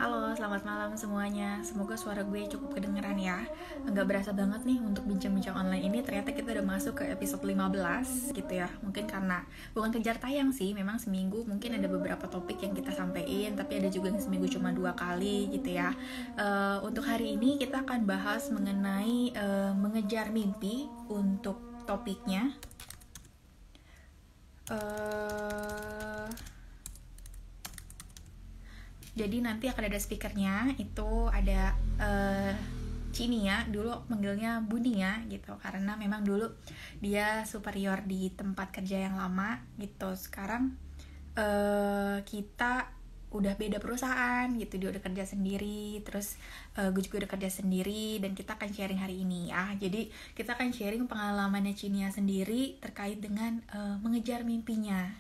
Halo, selamat malam semuanya. Semoga suara gue cukup kedengeran ya. Nggak berasa banget nih untuk bincang-bincang online ini. Ternyata kita udah masuk ke episode 15 gitu ya. Mungkin karena bukan kejar tayang sih. Memang seminggu mungkin ada beberapa topik yang kita sampein. Tapi ada juga yang seminggu cuma 2 kali gitu ya. Untuk hari ini kita akan bahas mengenai mengejar mimpi untuk topiknya. Jadi nanti akan ada speakernya, itu ada Cinia, dulu manggilnya Bunia gitu, karena memang dulu dia superior di tempat kerja yang lama gitu. Sekarang kita udah beda perusahaan gitu, dia udah kerja sendiri, terus gue juga udah kerja sendiri, dan kita akan sharing hari ini ya. Jadi kita akan sharing pengalamannya Cinia sendiri terkait dengan mengejar mimpinya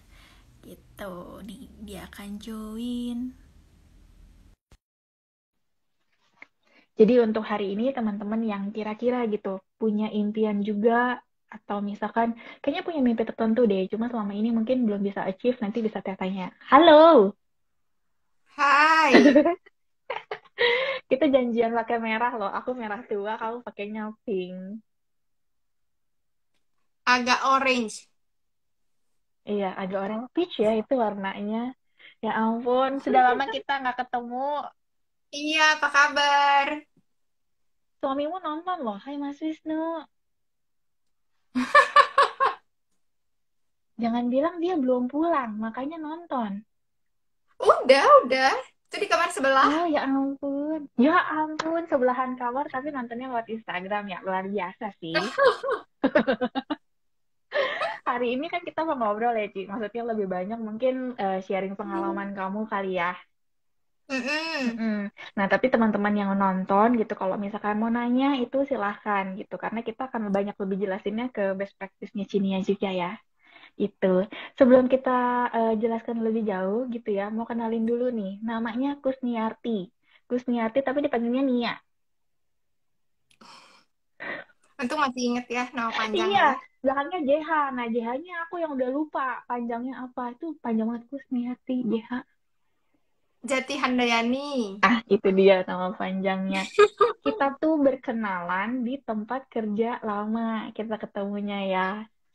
gitu. Nih dia akan join. Jadi untuk hari ini teman-teman yang kira-kira gitu punya impian juga, atau misalkan kayaknya punya mimpi tertentu deh, cuma selama ini mungkin belum bisa achieve, nanti bisa tanya. Halo, Hai, kita janjian pakai merah loh. Aku merah tua, kamu pakainya pink. agak orange. Iya, agak orange peach ya itu warnanya. Ya ampun, sudah lama kita nggak ketemu. Iya, apa kabar? Suamimu nonton loh. Hai Mas Wisnu. Jangan bilang dia belum pulang, makanya nonton. Udah. Itu di kamar sebelah. Oh ya ampun. Ya ampun, sebelahan kamar tapi nontonnya lewat Instagram ya. Luar biasa sih. Hari ini kan kita mau ngobrol ya, Ci. Maksudnya lebih banyak mungkin sharing pengalaman kamu kali ya. Mm-mm. Mm-mm. Nah, tapi teman-teman yang nonton gitu, kalau misalkan mau nanya itu silahkan gitu. Karena kita akan banyak lebih jelasinnya ke best practice-nya Cinia juga ya. Itu. Sebelum kita jelaskan lebih jauh gitu ya, mau kenalin dulu nih. Namanya Kusniarti. Kusniarti tapi dipanggilnya Nia. Untung masih inget ya nama Iya, panjangnya. belakangnya JH. Nah, JH-nya aku yang udah lupa panjangnya apa. Itu panjang banget Kusniarti, JH. Jati Handayani. Ah, itu dia nama panjangnya. Kita tuh berkenalan di tempat kerja lama. Kita ketemunya ya.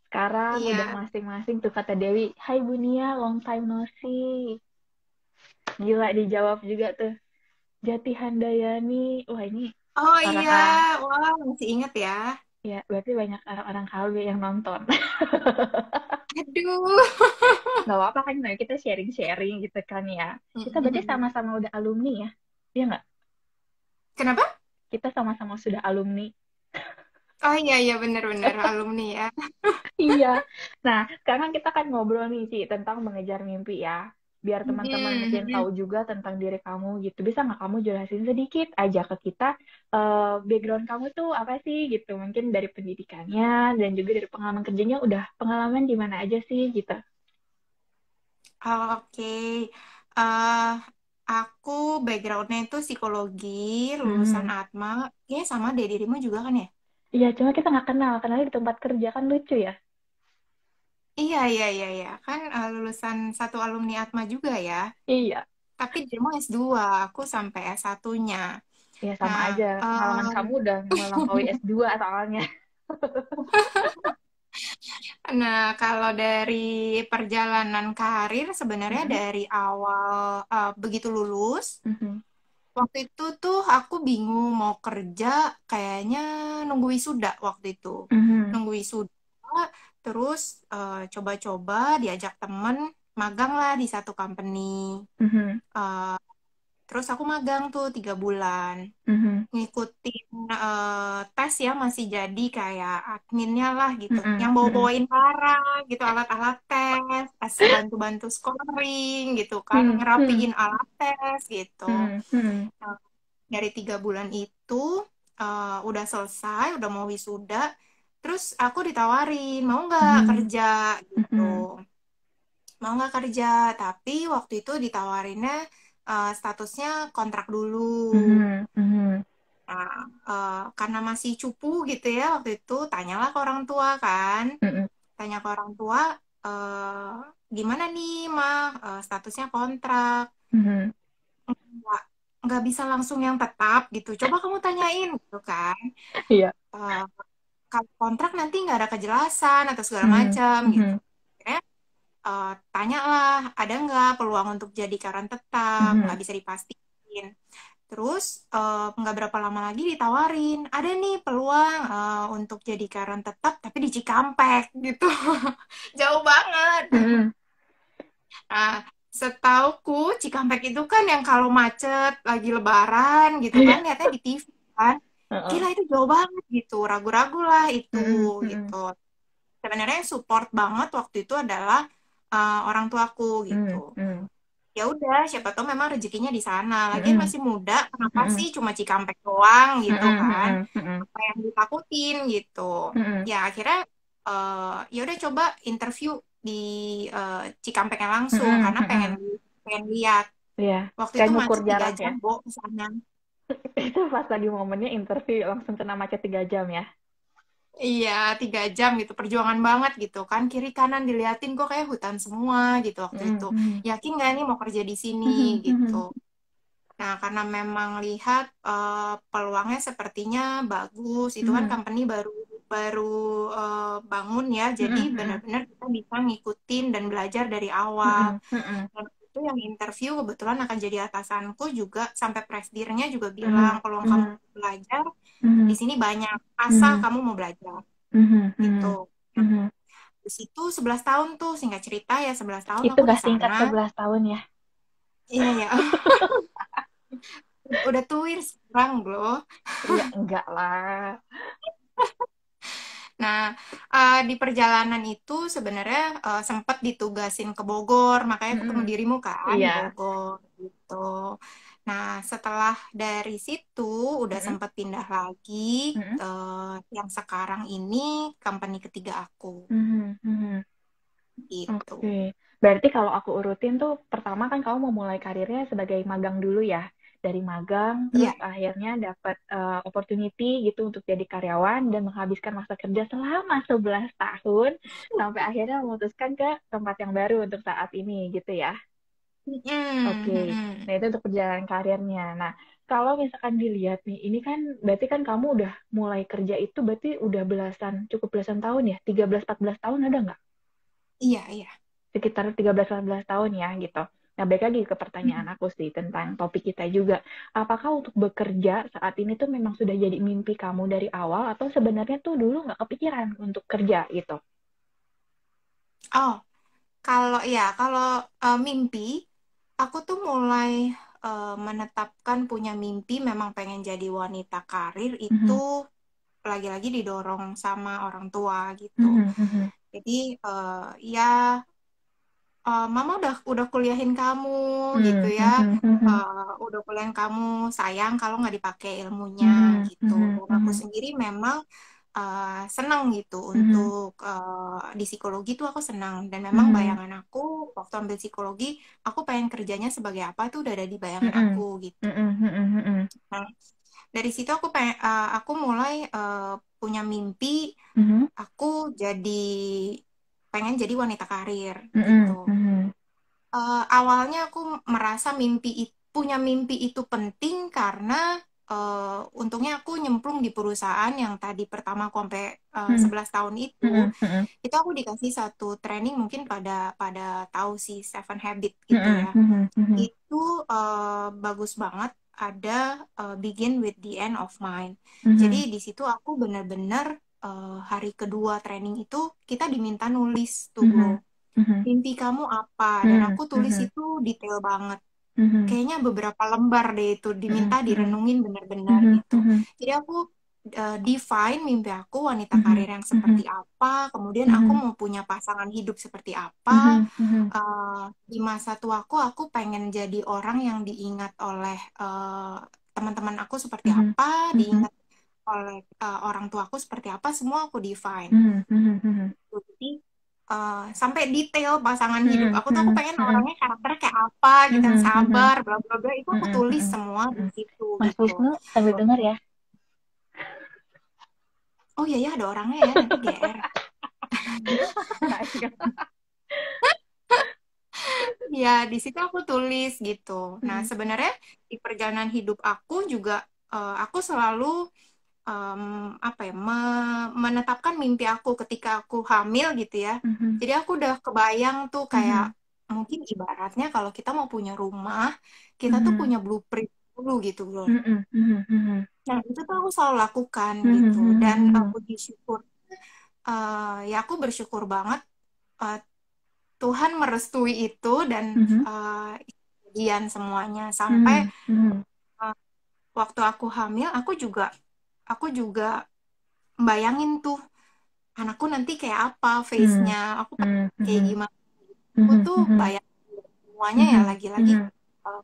Sekarang udah Iya. masing-masing tuh kata Dewi. Hai Bunia, long time no see. Gila dijawab juga tuh. Jati Handayani. Wah ini Oh iya, orang-orang. wah masih inget ya. Ya, berarti banyak orang-orang KW yang nonton. Aduh. Nggak apa-apa kan, nah, kita sharing-sharing gitu kan ya. Kita berarti sama-sama udah alumni ya. Iya nggak? Kenapa? Kita sama-sama sudah alumni. Oh iya bener-bener alumni ya. Iya. Nah, sekarang kita kan ngobrol nih, Ci, tentang mengejar mimpi ya. Biar teman-teman mungkin tahu Mm-mm. juga tentang diri kamu gitu. Bisa nggak kamu jelasin sedikit aja ke kita, background kamu tuh apa sih gitu. Mungkin dari pendidikannya dan juga dari pengalaman kerjanya, udah pengalaman di mana aja sih gitu. Oke. eh aku backgroundnya itu psikologi, lulusan Hmm. Atma. Ya sama deh dirimu juga kan ya? Iya, cuma kita nggak kenal. Kenalnya di tempat kerja kan lucu ya. Iya. Kan lulusan satu alumni Atma juga ya. Iya. Tapi dirimu S2, aku sampai S1-nya. Ya sama Nah, aja. Pengalaman kamu udah melampaui S2 soalnya. nah kalau dari perjalanan karir sebenarnya Mm-mm. dari awal begitu lulus, Mhm. waktu itu tuh aku bingung mau kerja, kayaknya nunggu wisuda waktu itu. Mhm. Nunggu wisuda, terus coba-coba diajak temen, magang lah di satu company. Mhm. Eh, Terus aku magang tuh 3 bulan. Mhm. Ngikutin tes ya masih jadi kayak adminnya lah gitu. Yang Mhm. Mhm. bawa-bawain barang gitu, alat-alat tes bantu-bantu scoring gitu kan, Mhm. Mhm. ngerapiin alat tes gitu. Mhm. Mhm. Nah, dari 3 bulan itu udah selesai, udah mau wisuda. Terus aku ditawarin, mau nggak Mhm. kerja gitu. Mhm. Mau nggak kerja, tapi waktu itu ditawarinnya statusnya kontrak dulu. Mhm. Mhm. Nah, karena masih cupu gitu ya waktu itu, tanyalah ke orang tua kan. Mhm. Tanya ke orang tua, gimana nih, mah statusnya kontrak. Mhm. Enggak, nggak bisa langsung yang tetap gitu. Coba kamu tanyain gitu kan. Iya. Eh, Kalau kontrak nanti nggak ada kejelasan atau segala Mhm, macam gitu. mhm, Akhirnya tanyalah, ada nggak peluang untuk jadi karyawan tetap? mhm. Nggak bisa dipastikan. Terus nggak berapa lama lagi ditawarin, ada nih peluang untuk jadi karyawan tetap tapi di Cikampek gitu. Jauh banget. Mhm. Nah, setauku Cikampek itu kan yang kalau macet lagi Lebaran gitu kan, Iya. lihatnya di TV kan. Heeh. Gila itu jauh banget gitu, ragu-ragu lah itu Mhm, gitu. mhm, Sebenarnya yang support banget waktu itu adalah orang tuaku gitu. mhm, mhm, Ya udah, siapa tahu memang rezekinya di sana. Lagian mhm, masih muda, kenapa mhm, sih cuma Cikampek doang gitu mhm, kan? mhm, mhm, Apa yang ditakutin gitu. mhm, Ya akhirnya ya udah coba interview di Cikampeknya langsung mhm, karena pengen mhm. pengen lihat. Iya, Waktu kayak itu ngukur macet 3 jarak jam, ya. Bo, ke sana. Itu pas lagi momennya interview langsung kena macet 3 jam ya. Iya, 3 jam gitu, perjuangan banget gitu kan. Kiri kanan diliatin kok kayak hutan semua gitu waktu itu. Mhm, mhm, Yakin gak nih mau kerja di sini mhm, gitu. mhm, Nah, karena memang lihat peluangnya sepertinya bagus, itu kan mhm, company baru baru bangun ya, jadi mhm, mhm, benar-benar kita bisa ngikutin dan belajar dari awal. mhm, mhm, Dan itu yang interview kebetulan akan jadi atasanku juga sampai presidennya juga bilang mhm, peluang kamu mhm, belajar di mhm, sini banyak, asal mhm, kamu mau belajar mhm, gitu. mhm, Nah, mhm. di situ 11 tahun tuh singkat cerita ya 11 tahun Itu aku di gak singkat sana. 11 tahun ya. Iya ya, udah tuir sekarang loh. Iya, enggak lah. Nah, di perjalanan itu sebenarnya sempat ditugasin ke Bogor, makanya ketemu Mhm. dirimu kan di Iya. Bogor gitu. Nah, setelah dari situ udah Mhm, sempat pindah lagi mhm, yang sekarang ini company ketiga aku mhm, mhm. gitu. Oke. Berarti kalau aku urutin tuh, pertama kan kamu mau mulai karirnya sebagai magang dulu ya. Dari magang, terus Iya. akhirnya dapat opportunity gitu untuk jadi karyawan dan menghabiskan masa kerja selama 11 tahun sampai akhirnya memutuskan ke tempat yang baru untuk saat ini gitu ya. Oke. Mm-mm, mm-mm. Nah, itu untuk perjalanan karirnya. Nah, kalau misalkan dilihat nih, ini kan berarti kan kamu udah mulai kerja itu berarti udah cukup belasan tahun ya? 13-14 tahun ada nggak? Iya, iya. Sekitar 13-14 tahun ya gitu. Nah, balik lagi ke pertanyaan aku sih tentang topik kita juga. Apakah untuk bekerja saat ini tuh memang sudah jadi mimpi kamu dari awal atau sebenarnya tuh dulu nggak kepikiran untuk kerja gitu? Oh, kalau mimpi, aku tuh mulai menetapkan punya mimpi memang pengen jadi wanita karir itu Mhm, lagi-lagi didorong sama orang tua gitu. mhm, mhm, Jadi ya mama udah kuliahin kamu gitu mhm, ya. mhm, mhm, Udah kuliahin kamu, sayang kalau nggak dipakai ilmunya mhm, gitu. mhm, Dan aku mhm, sendiri memang senang gitu mhm, untuk di psikologi tuh aku senang dan memang mhm, bayangan aku waktu ambil psikologi aku pengen kerjanya sebagai apa itu udah ada di bayangan aku mhm, gitu. mhm, mhm, mhm, Nah, dari situ aku mulai punya mimpi mhm, aku jadi pengen jadi wanita karir gitu. mhm, mhm, Awalnya aku merasa punya mimpi itu penting karena untungnya aku nyemplung di perusahaan yang tadi pertama aku sampai mhm, 11 tahun mhm, mhm, itu aku dikasih satu training mungkin pada pada tahu si Seven Habit gitu mhm, ya. mhm, mhm, Itu bagus banget ada begin with the end of mind. Jadi mhm, di situ aku benar-benar hari kedua training itu kita diminta nulis tuh bro mhm, mhm, mimpi kamu apa dan mhm, aku tulis mhm, itu detail banget mhm, kayaknya beberapa lembar deh itu diminta mhm, mhm, direnungin benar-benar mhm, gitu mhm, jadi aku define mimpi aku wanita mhm, karir yang seperti mhm, apa kemudian aku mhm, mau punya pasangan hidup seperti apa mhm, mhm, di masa tuaku aku pengen jadi orang yang diingat oleh teman-teman aku seperti mhm, apa mhm, diingat oleh orang tuaku seperti apa semua aku define. mhm, mhm, mhm, Jadi sampai detail pasangan hidup mhm, aku tuh aku mhm, pengen mhm, orangnya karakternya kayak apa gitu yang mhm, mhm, sabar bla bla bla itu aku mhm, tulis mhm, semua di mhm. situ Mas gitu. Wisnu sambil dengar ya. Oh iya ya ada orangnya ya nanti GR. Ayo. Ya, di situ aku tulis gitu. Nah, Mm-mm. sebenarnya di perjalanan hidup aku juga aku selalu em, apa ya menetapkan mimpi aku ketika aku hamil gitu ya. Mhm. Jadi aku udah kebayang tuh kayak Mhm. mungkin ibaratnya kalau kita mau punya rumah, kita tuh Mhm. punya blueprint dulu gitu loh. Mhm. Mhm. Mhm. Nah, itu tuh aku selalu lakukan Mhm. gitu. Dan Mhm. puji syukur ya aku bersyukur banget eh, Tuhan merestui itu dan Mhm. kejadian semuanya sampai Mhm. Mhm. eh, waktu aku hamil aku juga bayangin tuh anakku nanti kayak apa Mhm. face-nya, aku pengen Mhm. kayak Mhm. gimana. Aku Mhm. tuh Mhm. bayangin semuanya ya Mhm. lagi-lagi Mhm. eh,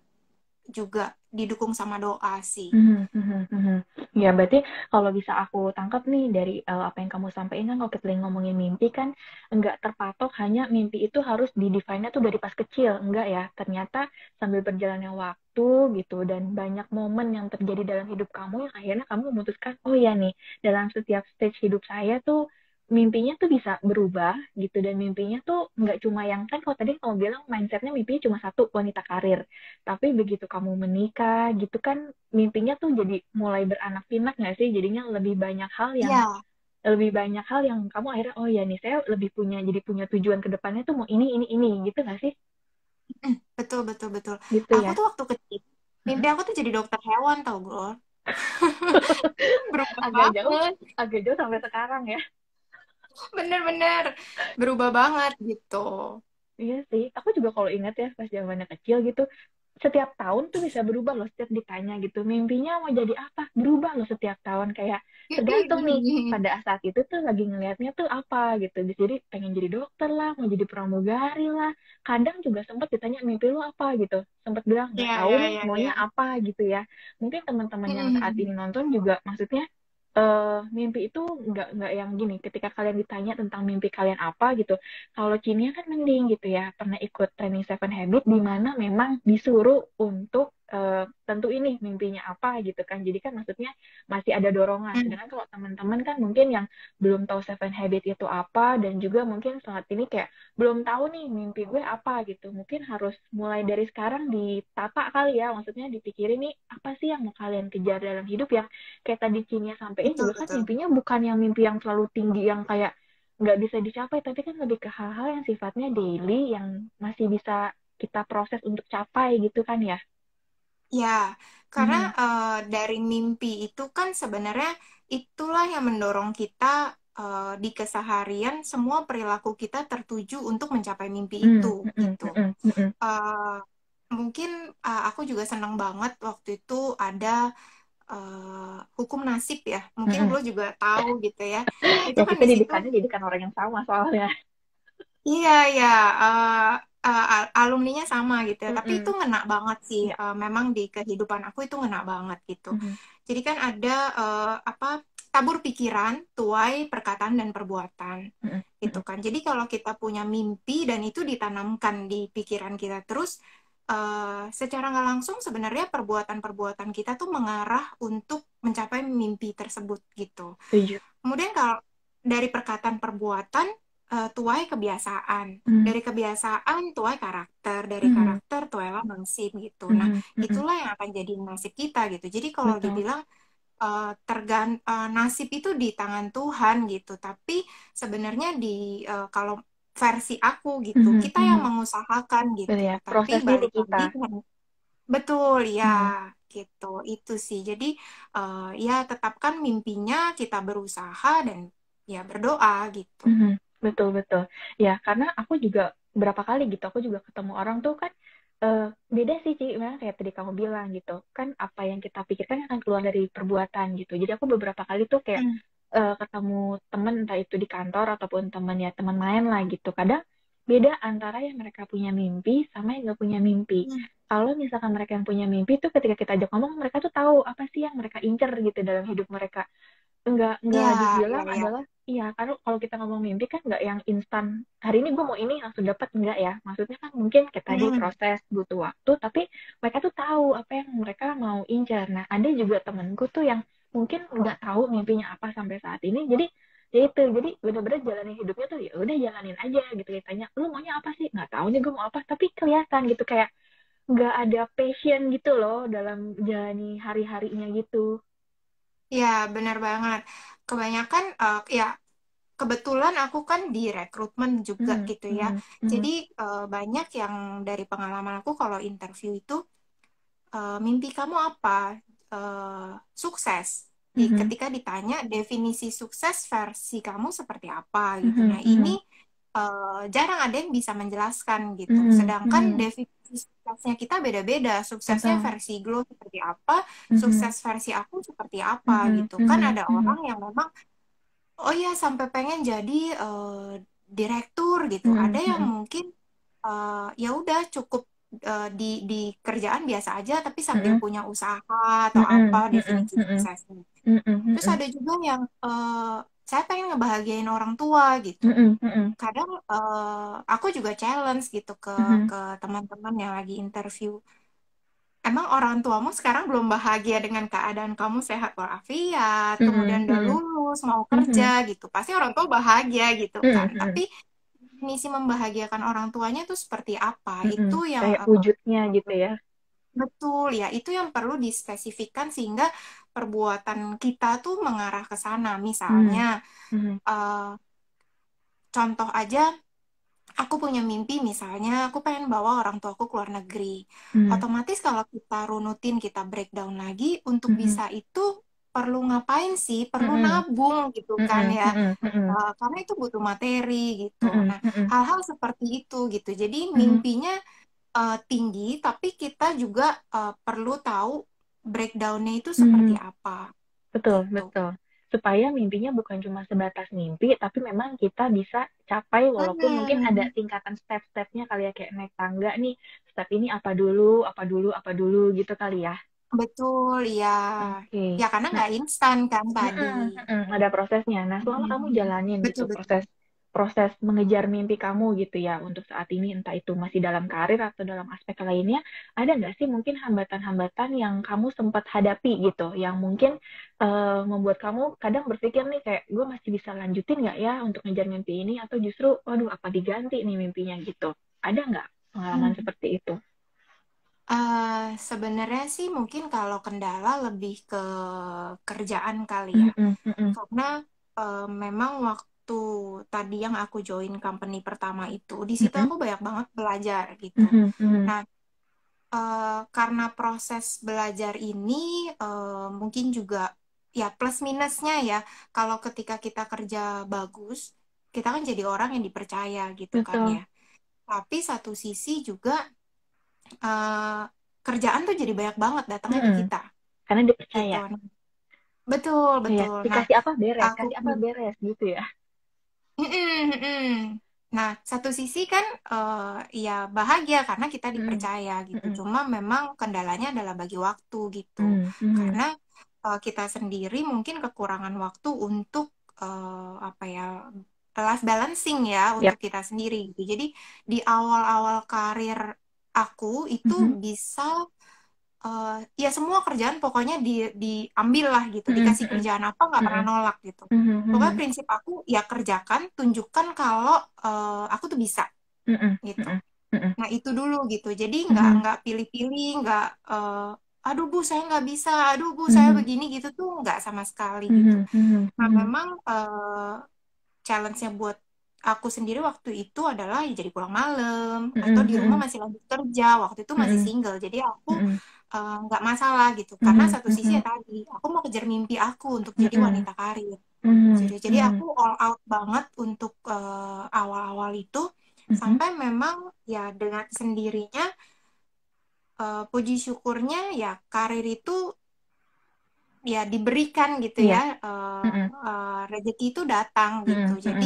juga didukung sama doa sih. Mhm. Mhm. Mhm. Ya, berarti kalau bisa aku tangkap nih dari apa yang kamu sampaikan kan kalau kita lagi ngomongin mimpi kan enggak terpatok hanya mimpi itu harus di-define-nya tuh dari pas kecil, enggak ya. Ternyata sambil berjalannya waktu gitu dan banyak momen yang terjadi dalam hidup kamu yang akhirnya kamu memutuskan, oh ya nih, dalam setiap stage hidup saya tuh mimpinya tuh bisa berubah gitu dan mimpinya tuh nggak cuma yang kan kalau tadi kamu bilang mindsetnya mimpinya cuma satu wanita karir tapi begitu kamu menikah gitu kan mimpinya tuh jadi mulai beranak pinak nggak sih? Jadinya Iya, lebih banyak hal yang kamu akhirnya oh ya nih saya lebih punya jadi punya tujuan ke depannya tuh mau ini gitu nggak sih? betul betul betul. Gitu Aku ya. tuh waktu kecil mimpi Mm-mm. aku tuh jadi dokter hewan tau bro. Berubah Agak jauh, banget, agak jauh sampai sekarang ya. bener-bener berubah banget gitu. Iya sih, aku juga kalau ingat ya pas zamannya kecil gitu, setiap tahun tuh bisa berubah loh setiap ditanya gitu. Mimpinya mau jadi apa? Berubah loh setiap tahun kayak tergantung nih pada saat itu tuh lagi ngelihatnya tuh apa gitu. Jadi pengen jadi dokter lah, mau jadi pramugari lah. Kadang juga sempat ditanya mimpi lu apa gitu. Sempat bilang nggak Iya, tahu iya, nih iya, iya. maunya apa gitu ya. Mungkin teman-teman yang saat ini nonton juga maksudnya mimpi itu nggak yang gini. Ketika kalian ditanya tentang mimpi kalian apa gitu, kalau Cinia kan mending gitu ya, pernah ikut training Seven Habit di mana memang disuruh untuk tentu ini mimpinya apa gitu kan. Jadi kan maksudnya masih ada dorongan. Hmm, Sedangkan kalau teman-teman kan mungkin yang belum tahu Seven Habit itu apa dan juga mungkin saat ini kayak belum tahu nih mimpi gue apa gitu. Mungkin harus mulai dari sekarang ditata kali ya, maksudnya dipikirin nih apa sih yang mau kalian kejar dalam hidup yang kayak tadi Cinia sampein betul juga kan betul. mimpinya bukan yang mimpi yang terlalu tinggi yang kayak nggak bisa dicapai, tapi kan lebih ke hal-hal yang sifatnya daily yang masih bisa kita proses untuk capai gitu kan ya. Ya, karena Mhm. dari mimpi itu kan sebenarnya itulah yang mendorong kita di keseharian semua perilaku kita tertuju untuk mencapai mimpi itu Mhm. Mhm. gitu. Mhm. Mhm. Eh, Mungkin aku juga senang banget waktu itu ada hukum nasib ya. Mungkin Mhm. lo juga tahu gitu ya. Itu Ya kan kita di situ. didikannya didikan orang yang sama soalnya. Iya, ya, alumninya sama gitu ya. Tapi itu Mhm. ngena banget sih. Ya. Memang di kehidupan aku itu ngena banget gitu. Mhm. Jadi kan ada apa tabur pikiran, tuai perkataan dan perbuatan Mhm. gitu Mhm. kan. Jadi kalau kita punya mimpi dan itu ditanamkan di pikiran kita terus, secara nggak langsung sebenarnya perbuatan-perbuatan kita tuh mengarah untuk mencapai mimpi tersebut gitu. Setuju. Kemudian kalau dari perkataan perbuatan, tuai kebiasaan. Mhm. Dari kebiasaan, tuai karakter. Dari Mhm. karakter, tuailah nasib gitu. Nah, Mhm. Mhm. itulah yang akan jadi nasib kita gitu. Jadi kalau Betul. dibilang nasib itu di tangan Tuhan gitu. Tapi sebenarnya kalau versi aku gitu, Mhm. kita yang Mhm. mengusahakan Betul gitu. ya. Tapi Prosesnya di balik kita. lagi, betul ya Mhm. gitu. Itu sih. Jadi ya tetapkan mimpinya, kita berusaha dan ya berdoa gitu. Mhm. Betul betul. Ya karena aku juga berapa kali gitu, aku juga ketemu orang tuh kan beda sih Ci, memang kayak tadi kamu bilang gitu. Kan apa yang kita pikirkan akan keluar dari perbuatan gitu. Jadi aku beberapa kali tuh kayak Hmm. ketemu temen entah itu di kantor ataupun temen ya teman main lah gitu. Kadang beda antara yang mereka punya mimpi sama yang nggak punya mimpi. Hmm. Kalau misalkan mereka yang punya mimpi tuh ketika kita ajak ngomong mereka tuh tahu apa sih yang mereka incer gitu dalam hidup mereka. Nggak Ya, ya, dibilang ya. adalah iya karena kalau kita ngomong mimpi kan nggak yang instan hari ini gue mau ini langsung dapat enggak ya maksudnya kan mungkin kayak tadi Hmm. proses butuh waktu tapi mereka tuh tahu apa yang mereka mau incar nah ada juga temenku tuh yang mungkin nggak tahu mimpinya apa sampai saat ini jadi ya itu, jadi bener-bener jalanin hidupnya tuh ya udah jalanin aja gitu. Ditanya lu maunya apa sih, nggak tahu nih gue mau apa, tapi kelihatan gitu kayak nggak ada passion gitu loh dalam jalani hari-harinya gitu. Ya, benar banget. Kebanyakan, ya, kebetulan aku kan di rekrutmen juga Mhm, gitu ya. mhm, mhm, Jadi banyak yang dari pengalaman aku kalau interview itu, mimpi kamu apa? Sukses. mhm, Ketika ditanya definisi sukses versi kamu seperti apa gitu. mhm, Nah, ini mhm, jarang ada yang bisa menjelaskan gitu. mhm, Sedangkan mhm. definisi suksesnya kita beda-beda. Suksesnya Betul. versi Glow seperti apa, Mhm, sukses versi aku seperti apa mhm, gitu. Kan mhm, ada mhm, orang yang memang, oh ya, sampai pengen jadi direktur gitu. Ada mhm, yang mhm, mungkin ya udah cukup di kerjaan biasa aja, tapi sambil mhm, punya usaha atau apa mhm, mhm, definisi mhm, suksesnya. mhm, Terus mhm, ada juga yang saya pengen ngebahagiain orang tua gitu. mhm, mhm, Kadang aku juga challenge gitu ke mhm. ke teman-teman yang lagi interview. Emang orang tuamu sekarang belum bahagia dengan keadaan kamu sehat walafiat, kemudian Mhm, udah mhm, lulus, mau kerja mhm, gitu. Pasti orang tua bahagia gitu mhm, kan. Tapi mhm, misi membahagiakan orang tuanya itu seperti apa? mhm. Itu yang Kayak wujudnya gitu ya. betul ya, itu yang perlu dispesifikkan sehingga perbuatan kita tuh mengarah ke sana. Misalnya, Mhm, mhm, eh, contoh aja, aku punya mimpi misalnya aku pengen bawa orang tuaku ke luar negeri. mhm, Otomatis kalau kita runutin, kita breakdown lagi, untuk mhm, bisa itu perlu ngapain sih? Perlu mhm, nabung gitu kan mhm, ya. mhm, mhm, Karena itu butuh materi gitu. mhm, Nah, mhm, hal-hal seperti itu gitu. Jadi mhm. mimpinya tinggi, tapi kita juga perlu tahu breakdownnya itu seperti Mhm. apa Betul, gitu. betul. Supaya mimpinya bukan cuma sebatas mimpi, tapi memang kita bisa capai walaupun mungkin ada Hmm, tingkatan step-stepnya kali ya, kayak naik tangga nih. Step ini apa dulu, apa dulu, apa dulu gitu kali ya. betul ya. Oke. Ya karena Nah, nggak instan kan tadi. ada prosesnya. Nah, selama kamu Mm-mm. jalanin gitu Betul betul. proses proses mengejar mimpi kamu gitu ya untuk saat ini, entah itu masih dalam karir atau dalam aspek lainnya, ada nggak sih mungkin hambatan-hambatan yang kamu sempat hadapi gitu, yang mungkin membuat kamu kadang berpikir nih kayak gue masih bisa lanjutin nggak ya untuk ngejar mimpi ini, atau justru waduh apa diganti nih mimpinya gitu. Ada nggak pengalaman Hmm. seperti itu? Sebenarnya sih mungkin kalau kendala lebih ke kerjaan kali ya. Mm, mm, mm, Karena memang waktu tadi yang aku join company pertama itu, di mm, situ mm, aku banyak banget belajar gitu. mm, mm, mm, Nah, karena proses belajar ini mungkin juga ya plus minusnya ya. Kalau ketika kita kerja bagus, kita kan jadi orang yang dipercaya gitu kan ya. betul. Tapi satu sisi juga eh, kerjaan tuh jadi banyak banget Mm, datangnya ke mm. kita Karena gitu. dipercaya. Nah, betul Ya, betul. Nah, dikasih apa beres, aku kasih apa beres gitu ya. mm-mm, mm-mm. Nah, satu sisi kan ya bahagia karena kita Mm, dipercaya gitu. mm, Cuma memang kendalanya adalah bagi waktu gitu. mm, mm, Karena kita sendiri mungkin kekurangan waktu untuk apa ya, life balancing ya yap. untuk kita sendiri gitu. Jadi di awal-awal karir aku itu Mhm, bisa ya semua kerjaan pokoknya diambil lah gitu, mhm, dikasih mhm, kerjaan apa nggak pernah mhm, nolak gitu. mhm, Pokoknya mhm, prinsip aku ya kerjakan, tunjukkan kalau aku tuh bisa mhm, gitu. mhm, mhm, Nah itu dulu gitu. Jadi mhm, nggak pilih-pilih, nggak aduh bu saya nggak bisa, aduh bu saya mhm, begini gitu tuh nggak sama sekali gitu. mhm, mhm, Nah mhm, memang challenge-nya buat aku sendiri waktu itu adalah ya jadi pulang malam atau di rumah mhm, masih lanjut kerja. Waktu itu masih mhm, single, jadi aku mhm, nggak masalah gitu. Karena mhm, satu sisi ya mhm, tadi, aku mau kejar mimpi aku untuk jadi mhm, wanita karir. mhm, Jadi aku mhm, all out banget untuk awal-awal itu mhm. sampai memang ya dengan sendirinya puji syukurnya ya karir itu ya diberikan gitu ya, Iya. Mhm, rezeki itu datang gitu. mhm, Jadi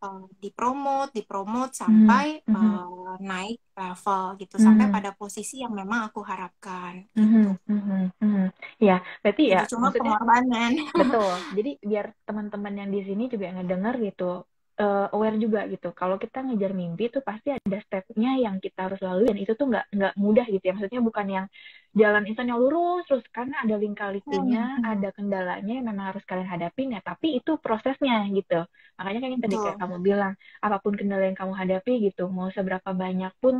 mhm, dipromot dipromot sampai mhm, mhm, naik level gitu, sampai mhm, pada posisi yang memang aku harapkan gitu. mhm, mhm, mhm. Ya, berarti ya Gitu cuma maksudnya pengorbanan. betul. Jadi biar teman-teman yang di sini juga yang ngedenger gitu, aware juga gitu. Kalau kita ngejar mimpi tuh pasti ada stepnya yang kita harus lalui, dan itu tuh nggak mudah gitu ya. Maksudnya bukan yang jalan instan yang lurus terus, karena ada lika-likunya, Hmm. ada kendalanya yang memang harus kalian hadapin ya, tapi itu prosesnya gitu. Makanya kan yang tadi kayak Betul. kamu bilang, apapun kendala yang kamu hadapi gitu, mau seberapa banyak pun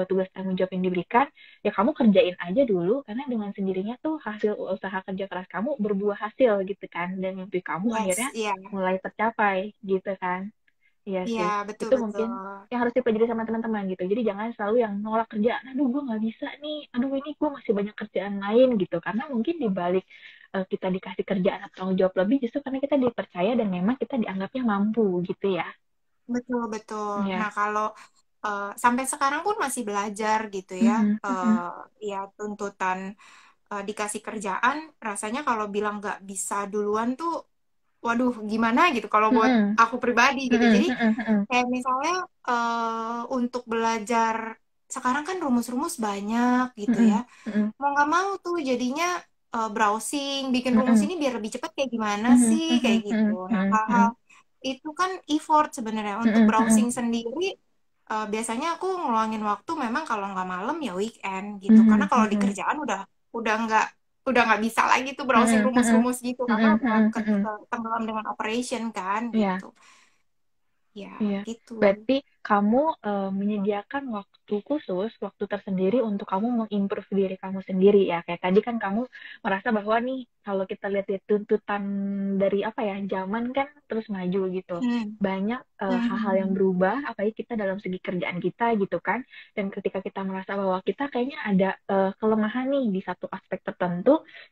tugas tanggung jawab yang diberikan, ya kamu kerjain aja dulu, karena dengan sendirinya tuh hasil usaha kerja keras kamu berbuah hasil gitu kan, dan mimpi kamu Yes, akhirnya iya. mulai tercapai gitu kan. Iya Iya, sih, itu betul-betul. mungkin yang harus dipelajari sama teman-teman gitu. Jadi jangan selalu yang nolak kerjaan, aduh gue nggak bisa nih, aduh ini gue masih banyak kerjaan lain gitu. Karena mungkin di balik kita dikasih kerjaan atau tanggung jawab lebih, justru karena kita dipercaya dan memang kita dianggapnya mampu gitu ya. Betul-betul. Nah, Ya. kalau sampai sekarang pun masih belajar gitu ya, Mm-mm, mm-mm, ya tuntutan dikasih kerjaan, rasanya kalau bilang nggak bisa duluan tuh, waduh, gimana gitu kalau buat mm-mm, aku pribadi gitu. mm-mm, Jadi mm-mm, mm-mm, kayak misalnya untuk belajar, sekarang kan rumus-rumus banyak gitu ya. mm-mm, mm-mm, Mau nggak mau tuh jadinya browsing, bikin rumus mm-mm, ini biar lebih cepat kayak gimana mm-mm, sih, kayak mm-mm, gitu. Nah, mm-mm, hal-hal itu kan effort sebenarnya. Untuk mm-mm, browsing mm-mm, sendiri, biasanya aku ngeluangin waktu memang kalau nggak malam ya weekend gitu. Karena mm-mm, kalau di mm-mm, kerjaan udah nggak bisa lagi tuh browsing mm-mm, mm-mm, rumus-rumus gitu karena mm-mm, udah mm-mm, mm-mm. tenggelam dengan operation kan Iya. gitu. Ya, Iya, gitu. berarti kamu menyediakan waktu khusus, waktu tersendiri untuk kamu mengimprove diri kamu sendiri ya. Kayak tadi kan kamu merasa bahwa nih, kalau kita lihat tuntutan dari apa ya, zaman kan terus maju gitu. Hmm. Banyak hal-hal yang Hmm. berubah, apalagi kita dalam segi kerjaan kita gitu kan. Dan ketika kita merasa bahwa kita kayaknya ada kelemahan nih di satu aspek tertentu,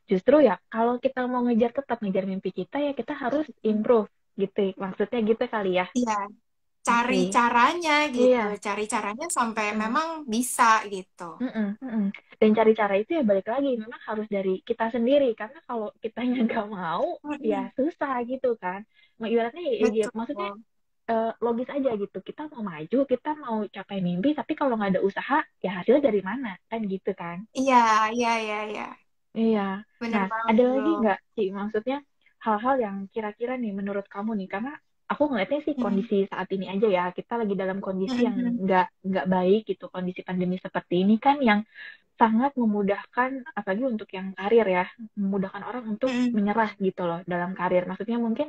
justru ya kalau kita mau tetap ngejar mimpi kita ya kita harus improve gitu. Maksudnya gitu kali ya. Iya, cari Oke, caranya gitu, iya, cari caranya sampai betul. memang bisa gitu. Mm-mm, mm-mm. Dan cari cara itu ya balik lagi, memang harus dari kita sendiri. Karena kalau kitanya nggak mau, ya Mm-mm. susah gitu kan. Ibaratnya ya, Betul. maksudnya logis aja gitu. Kita mau maju, kita mau capai mimpi, tapi kalau nggak ada usaha, ya hasilnya dari mana? Kan gitu kan. Iya, iya, iya, iya. Iya. Bener Nah, banget ada lagi loh. nggak sih maksudnya hal-hal yang kira-kira nih menurut kamu nih, karena aku ngeliatnya sih Mm. kondisi saat ini aja ya, kita lagi dalam kondisi yang Mm-mm. nggak baik gitu, kondisi pandemi seperti ini kan yang sangat memudahkan, apalagi untuk yang karir ya, memudahkan orang untuk Mm-mm. menyerah gitu loh dalam karir. Maksudnya mungkin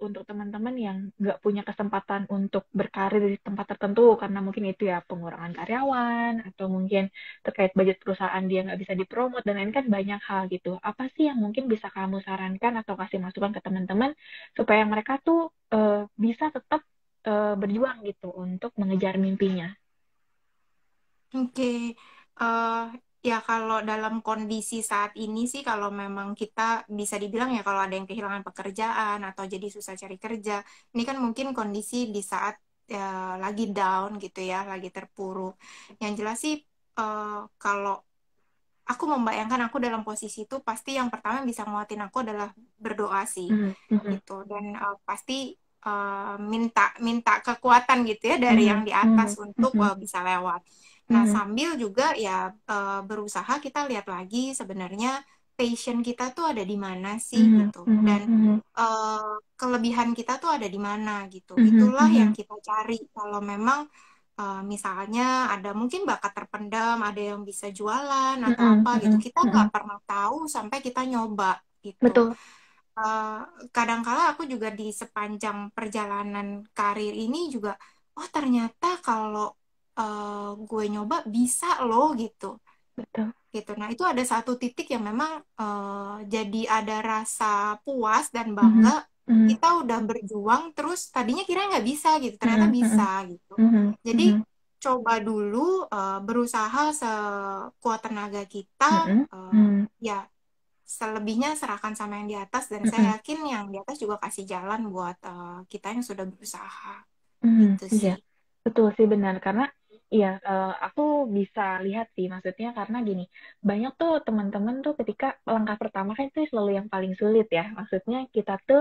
untuk teman-teman yang nggak punya kesempatan untuk berkarir di tempat tertentu karena mungkin itu ya pengurangan karyawan atau mungkin terkait budget perusahaan dia nggak bisa dipromot dan lain kan banyak hal gitu. Apa sih yang mungkin bisa kamu sarankan atau kasih masukan ke teman-teman supaya mereka tuh bisa tetap berjuang gitu untuk mengejar mimpinya? Oke. eh Ya kalau dalam kondisi saat ini sih, kalau memang kita bisa dibilang ya, kalau ada yang kehilangan pekerjaan atau jadi susah cari kerja, ini kan mungkin kondisi di saat lagi down gitu ya, lagi terpuruk. Yang jelas sih, eh, kalau aku membayangkan aku dalam posisi itu, pasti yang pertama yang bisa nguatin aku adalah berdoa sih Mhm, mhm, gitu. Dan pasti minta minta kekuatan gitu ya dari yang mhm, di atas mhm, untuk mhm, bisa lewat. Nah, mhm, sambil juga ya berusaha kita lihat lagi sebenarnya passion kita tuh ada di mana sih mhm, gitu. Dan mhm, mhm, kelebihan kita tuh ada di mana gitu. mhm, Itulah yang mhm, kita cari. Kalau memang misalnya ada mungkin bakat terpendam, ada yang bisa jualan atau mhm, apa gitu. mhm, Kita nggak mhm. pernah tahu sampai kita nyoba gitu. Betul. Eh, Kadangkala aku juga di sepanjang perjalanan karir ini juga, oh ternyata kalau gue nyoba bisa loh gitu. Betul. Gitu. Nah, itu ada satu titik yang memang jadi ada rasa puas dan bangga, Mhm, mhm, kita udah berjuang terus tadinya kira nggak bisa gitu, ternyata mhm, bisa mhm, gitu. mhm, Jadi mhm, coba dulu, berusaha sekuat tenaga kita, mhm, eh, mhm, ya selebihnya serahkan sama yang di atas, dan saya mhm, yakin yang di atas juga kasih jalan buat kita yang sudah berusaha mhm. gitu Iya, sih. betul sih benar karena iya aku bisa lihat sih maksudnya karena gini banyak tuh teman-teman tuh ketika langkah pertama kan itu selalu yang paling sulit ya maksudnya kita tuh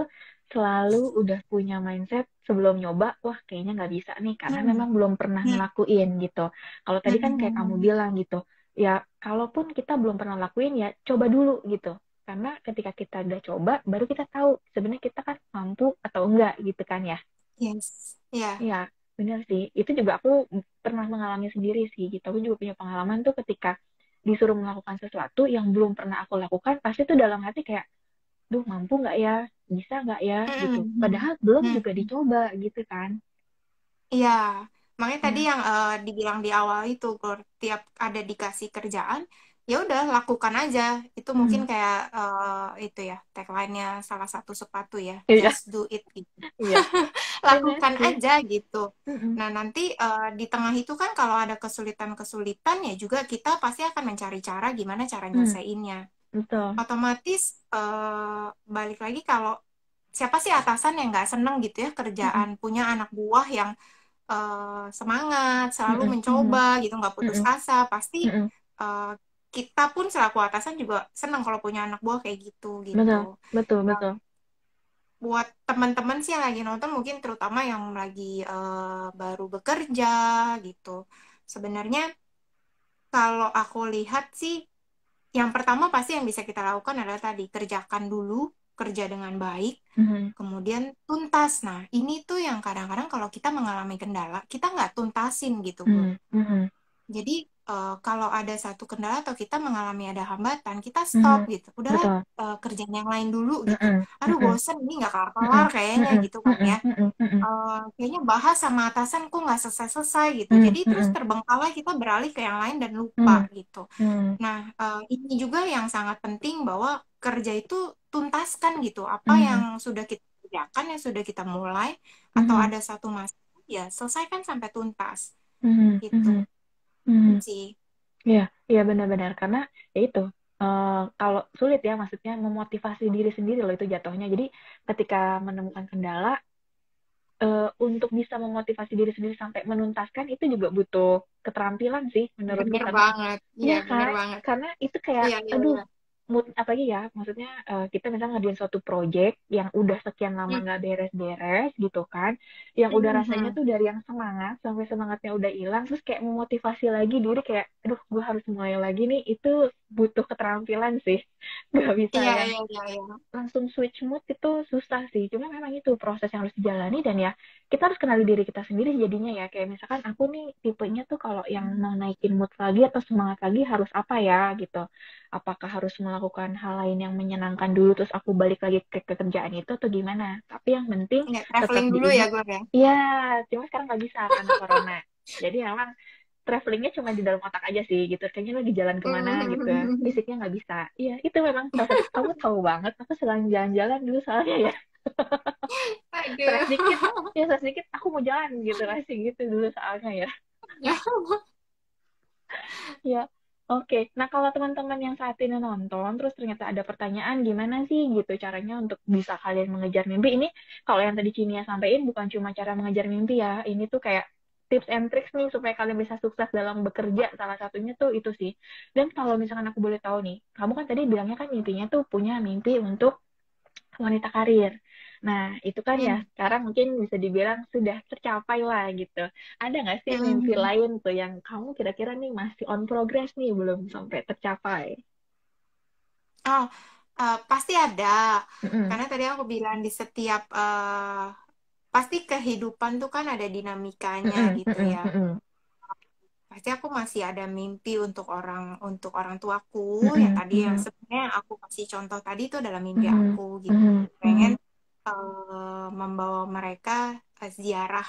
selalu udah punya mindset sebelum nyoba wah kayaknya nggak bisa nih karena Hmm. memang belum pernah Hmm. ngelakuin gitu. Kalau tadi kan kayak kamu Hmm. bilang gitu ya kalaupun kita belum pernah lakuin ya coba dulu gitu. Karena ketika kita udah coba, baru kita tahu sebenarnya kita kan mampu atau enggak gitu kan ya. Yes, ya. Iya, benar sih. Itu juga aku pernah mengalami sendiri sih gitu. Aku juga punya pengalaman tuh ketika disuruh melakukan sesuatu yang belum pernah aku lakukan, pasti tuh dalam hati kayak, duh mampu nggak ya, bisa nggak ya, gitu. Padahal belum juga dicoba gitu kan. Iya, makanya tadi Ya. yang dibilang di awal itu, kalau tiap ada dikasih kerjaan, ya udah lakukan aja. Itu mungkin Hmm. kayak itu ya tagline-nya salah satu sepatu ya, Iya, just do it gitu. iya, benar Lakukan sih. aja gitu. Mm-mm. Nah, nanti di tengah itu kan kalau ada kesulitan-kesulitan ya juga kita pasti akan mencari cara gimana cara Hmm, nyelesainnya. betul. Otomatis balik lagi kalau siapa sih atasan yang nggak seneng gitu ya Mm-mm. kerjaan punya anak buah yang semangat, selalu Mm-mm. mencoba Mm-mm. gitu, nggak putus Mm-mm. asa. Pasti Mm-mm. eh, kita pun selaku atasan juga senang kalau punya anak buah kayak gitu gitu. Betul, betul, Nah, betul. buat teman-teman sih yang lagi nonton, mungkin terutama yang lagi baru bekerja gitu. Sebenarnya kalau aku lihat sih, yang pertama pasti yang bisa kita lakukan adalah tadi kerjakan dulu, kerja dengan baik. Mhm. Kemudian tuntas. Nah, ini tuh yang kadang-kadang kalau kita mengalami kendala, kita nggak tuntasin gitu, Bro. Mhm. Mhm. Jadi, kalau ada satu kendala atau kita mengalami ada hambatan, kita stop Mhm. gitu. Udahlah, Betul. kerjaan yang lain dulu gitu. Mhm. Aduh, Mhm. bosen, ini nggak kelar-kelar Mhm. kayaknya Mhm. gitu kan ya. Mhm. Mhm. Mhm. Kayaknya bahas sama atasan kok nggak selesai-selesai gitu. Mhm. Jadi terus Mhm. terbengkalai kita beralih ke yang lain dan lupa Mhm. gitu. Mhm. Nah, ini juga yang sangat penting bahwa kerja itu tuntaskan gitu. Apa yang Mhm. sudah kita kerjakan, yang sudah kita mulai, atau Mhm. ada satu masalah, ya selesaikan sampai tuntas Mhm. gitu. Mhm. Mhm. Sih. Iya, iya benar-benar karena ya itu kalau sulit ya maksudnya memotivasi diri sendiri loh itu jatuhnya. Jadi ketika menemukan kendala untuk bisa memotivasi diri sendiri sampai menuntaskan itu juga butuh keterampilan sih menurutku Bener karena banget. Iya, iya bener kan? banget. Karena itu kayak, Iya, iya, aduh, iya. mood apalagi ya, maksudnya kita misalnya ngerjain suatu project yang udah sekian lama Hmm. nggak beres-beres gitu kan, yang udah rasanya Mhm. tuh dari yang semangat sampai semangatnya udah hilang, terus kayak memotivasi lagi diri kayak, aduh, gue harus mulai lagi nih, itu butuh keterampilan sih, nggak bisa Iya, yang iya, iya, iya. langsung switch mood itu susah sih. Cuma memang itu proses yang harus dijalani dan ya kita harus kenali diri kita sendiri jadinya ya. Kayak misalkan aku nih tipenya tuh kalau yang mau naikin mood lagi atau semangat lagi harus apa ya gitu. Apakah harus melakukan hal lain yang menyenangkan dulu terus aku balik lagi ke kerjaan itu atau gimana. Tapi yang penting Iya, tetap traveling dulu ya, diingat. Gur ya. Ya, cuma sekarang nggak bisa karena corona. Jadi memang travelingnya cuma di dalam otak aja sih gitu kayaknya lagi jalan kemana gitu fisiknya nggak bisa iya itu memang salah satu kamu tahu banget aku sedang jalan-jalan dulu soalnya ya stres dikit Aduh. ya stres dikit aku mau jalan gitu rasanya gitu dulu soalnya ya Ya. ya oke nah kalau teman-teman yang saat ini nonton terus ternyata ada pertanyaan gimana sih gitu caranya untuk bisa kalian mengejar mimpi ini kalau yang tadi Cinia sampaikan bukan cuma cara mengejar mimpi ya ini tuh kayak tips and tricks nih supaya kalian bisa sukses dalam bekerja salah satunya tuh itu sih dan kalau misalkan aku boleh tahu nih kamu kan tadi bilangnya kan mimpinya tuh punya mimpi untuk wanita karir. Nah, itu kan ya Hmm. sekarang mungkin bisa dibilang sudah tercapai lah gitu. Ada nggak sih mimpi Hmm. lain tuh yang kamu kira-kira nih masih on progress nih belum sampai tercapai? Oh, pasti ada. Mm-mm. Karena tadi aku bilang di setiap pasti kehidupan tuh kan ada dinamikanya Mm-mm. gitu Mm-mm. ya. Mm-mm. Pasti aku masih ada mimpi untuk orang tuaku yang Mm-mm. tadi yang Mm-mm. sebenarnya aku kasih contoh tadi itu adalah mimpi Mm-mm. aku gitu. Mm-mm. Pengen membawa mereka ziarah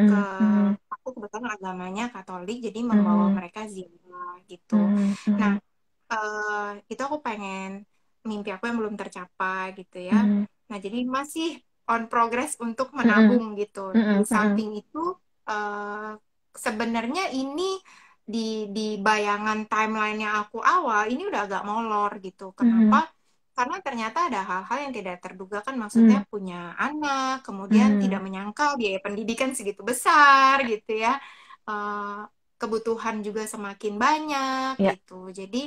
ke Mm-mm. Mm-mm. aku kebetulan agamanya Katolik jadi membawa Mm-mm. mereka ziarah gitu. Mm-mm. Nah, Mm-mm. itu aku pengen mimpi aku yang belum tercapai gitu ya. Mm-mm. Nah, jadi masih on progress untuk Mm-mm. menabung gitu. Di Mm-mm. Mm-mm. samping itu sebenarnya ini di bayangan timeline-nya aku awal ini udah agak molor gitu. Kenapa? Mm-mm. Karena ternyata ada hal-hal yang tidak terduga kan maksudnya Mm-mm. punya anak, kemudian tidak Mm-mm. menyangka biaya pendidikan segitu besar gitu ya. Eh, Kebutuhan juga semakin banyak Ya. gitu. Jadi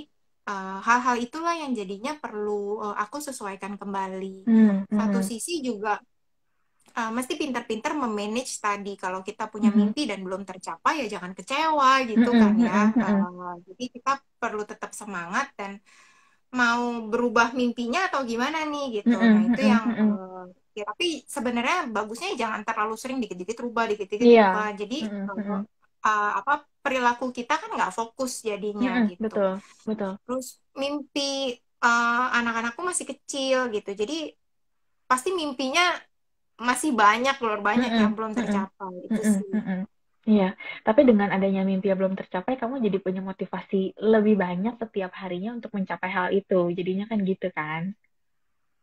hal-hal itulah yang jadinya perlu aku sesuaikan kembali. Mm-mm. Satu Mm-mm. sisi juga mesti pintar-pintar memanage tadi. Kalau kita punya Mm-mm. mimpi dan belum tercapai ya jangan kecewa gitu kan Mm-mm. ya. Mm-mm. Jadi kita perlu tetap semangat dan mau berubah mimpinya atau gimana nih gitu. Nah Mm-mm. itu Mm-mm. yang Mm-mm. ya tapi sebenarnya bagusnya jangan terlalu sering dikit-dikit rubah, dikit-dikit Iya. rubah. Jadi Mm-mm. Mm-mm. apa perilaku kita kan nggak fokus jadinya Mm-mm, gitu. betul, betul. Terus mimpi anak-anakku masih kecil gitu, jadi pasti mimpinya masih banyak, luar banyak Mm-mm, yang belum mm-mm, tercapai itu mm-mm, sih. mm-mm. Iya, tapi dengan adanya mimpi yang belum tercapai, kamu jadi punya motivasi lebih banyak setiap harinya untuk mencapai hal itu. Jadinya kan gitu kan?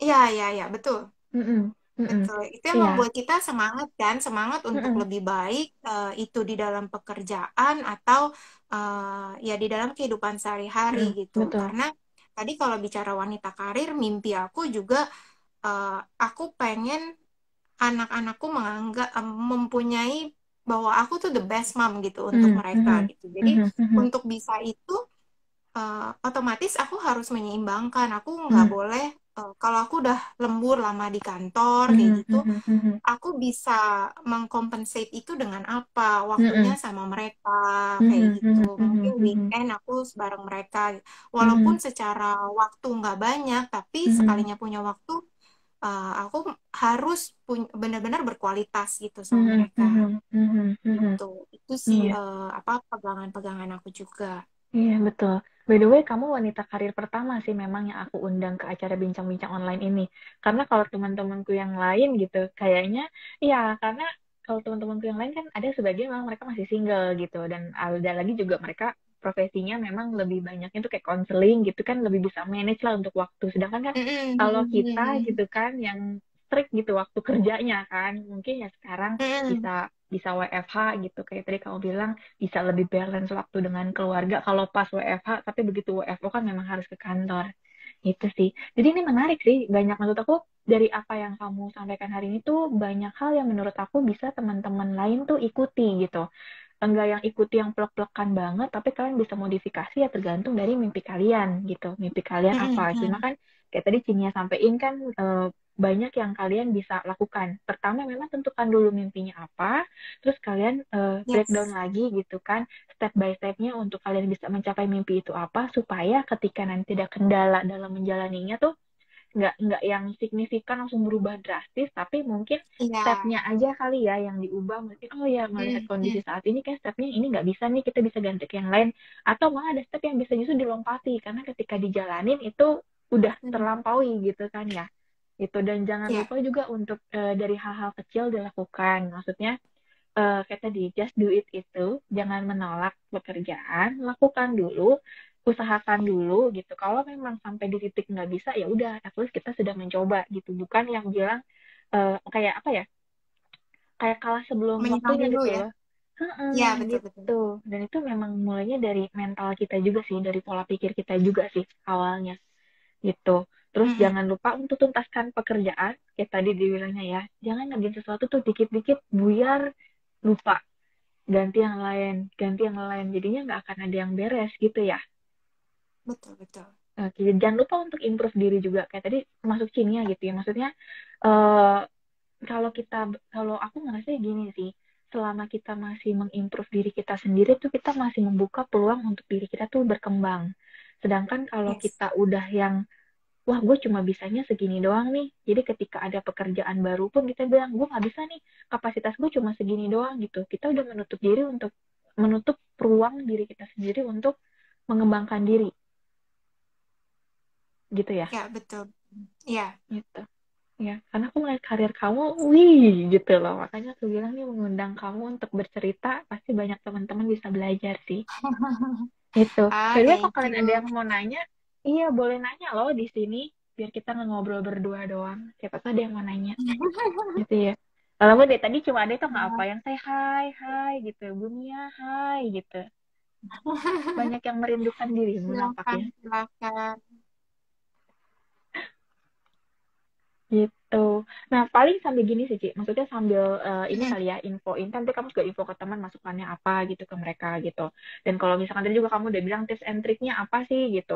Iya, iya, iya, betul. Mm-mm, mm-mm. Betul, itu yang Iya, membuat kita semangat kan, semangat untuk mm-mm, lebih baik, itu di dalam pekerjaan atau ya di dalam kehidupan sehari-hari mm-mm, gitu. betul. Karena tadi kalau bicara wanita karir, mimpi aku juga aku pengen anak-anakku mempunyai bahwa aku tuh the best mom gitu untuk Mm, mereka mhm, gitu. Jadi mhm, mhm, untuk bisa itu otomatis aku harus menyeimbangkan. Aku nggak mm, boleh kalau aku udah lembur lama di kantor kayak mhm, gitu, mhm, mhm, aku bisa mengcompensate itu dengan apa? Waktunya mhm, sama mereka kayak mhm, gitu. mhm, Mungkin mhm, mhm, weekend aku bareng mereka. Walaupun mhm, secara waktu nggak banyak, tapi mhm, sekalinya punya waktu, aku harus benar-benar berkualitas gitu sama mhm, mereka. mhm, mhm, mhm. Gitu. Itu sih Iya, apa pegangan-pegangan aku juga. iya betul. By the way, kamu wanita karir pertama sih memang yang aku undang ke acara bincang-bincang online ini. Karena kalau teman-temanku yang lain gitu, kayaknya, iya karena kalau teman-temanku yang lain kan ada sebagian memang mereka masih single gitu, dan ada lagi juga mereka profesinya memang lebih banyaknya tuh kayak konseling gitu kan, lebih bisa manage lah untuk waktu. Sedangkan kan kalau kita gitu kan yang strict gitu waktu kerjanya kan, mungkin ya sekarang bisa bisa WFH gitu kayak tadi kamu bilang bisa lebih balance waktu dengan keluarga kalau pas WFH, tapi begitu WFO kan memang harus ke kantor. Itu sih. Jadi ini menarik sih, banyak maksud aku dari apa yang kamu sampaikan hari ini tuh banyak hal yang menurut aku bisa teman-teman lain tuh ikuti gitu. Enggak yang ikuti yang plek-plekan banget, tapi kalian bisa modifikasi ya tergantung dari mimpi kalian gitu. Mimpi kalian apa? Cuma kan kayak tadi Cinia sampein kan banyak yang kalian bisa lakukan. Pertama memang tentukan dulu mimpinya apa, terus kalian breakdown Yes. lagi gitu kan, step by stepnya untuk kalian bisa mencapai mimpi itu apa, supaya ketika nanti ada kendala dalam menjalaninya tuh nggak yang signifikan langsung berubah drastis, tapi mungkin Iya. stepnya aja kali ya yang diubah. Mungkin oh ya melihat kondisi saat ini kan stepnya ini nggak bisa nih, kita bisa ganti ke yang lain, atau malah ada step yang bisa justru dilompati karena ketika dijalanin itu udah terlampaui gitu kan ya. Itu, dan jangan Ya. lupa juga untuk dari hal-hal kecil dilakukan, maksudnya kayak tadi just do it, itu jangan menolak pekerjaan, lakukan dulu, usahakan dulu gitu. Kalau memang sampai di titik nggak bisa ya udah, at least kita sudah mencoba gitu, bukan yang bilang kayak apa ya, kayak kalah sebelum Menyerah waktunya dulu gitu ya. loh. Heeh, Iya, betul-betul. gitu. Dan itu memang mulainya dari mental kita juga sih, dari pola pikir kita juga sih awalnya gitu. Terus jangan lupa untuk tuntaskan pekerjaan, kayak tadi dibilangnya ya, jangan ngerjain sesuatu tuh dikit-dikit buyar, lupa, ganti yang lain, ganti yang lain, jadinya nggak akan ada yang beres gitu ya. Betul-betul. Oke, jangan lupa untuk improve diri juga kayak tadi termasuk Cinia gitu ya, maksudnya eh kalau kita, kalau aku ngerasa gini sih, selama kita masih mengimprove diri kita sendiri tuh kita masih membuka peluang untuk diri kita tuh berkembang. Sedangkan kalau Yes. kita udah yang wah gue cuma bisanya segini doang nih, jadi ketika ada pekerjaan baru pun kita bilang gue nggak bisa nih, kapasitas gue cuma segini doang gitu, kita udah menutup diri untuk menutup peluang diri kita sendiri untuk mengembangkan diri gitu ya. Ya, betul. Ya. Gitu ya, karena aku melihat karir kamu wih gitu loh, makanya aku bilang nih mengundang kamu untuk bercerita, pasti banyak teman-teman bisa belajar sih. Itu. By Ah, the way, kalau thank kalian ada you. yang mau nanya, iya boleh nanya loh di sini, biar kita nggak ngobrol berdua doang, siapa tahu ada yang mau nanya gitu ya. Kalau mau deh tadi cuma ada tuh nggak apa yang saya hai hai gitu, Bunia hai gitu, banyak yang merindukan dirimu Silakan, nampaknya silakan. gitu. Nah paling sambil gini sih Ci, maksudnya sambil ini Mm, kali ya infoin, kan nanti kamu juga info ke teman masukannya apa gitu ke mereka gitu. Dan kalau misalkan tadi juga kamu udah bilang tips and triknya apa sih gitu.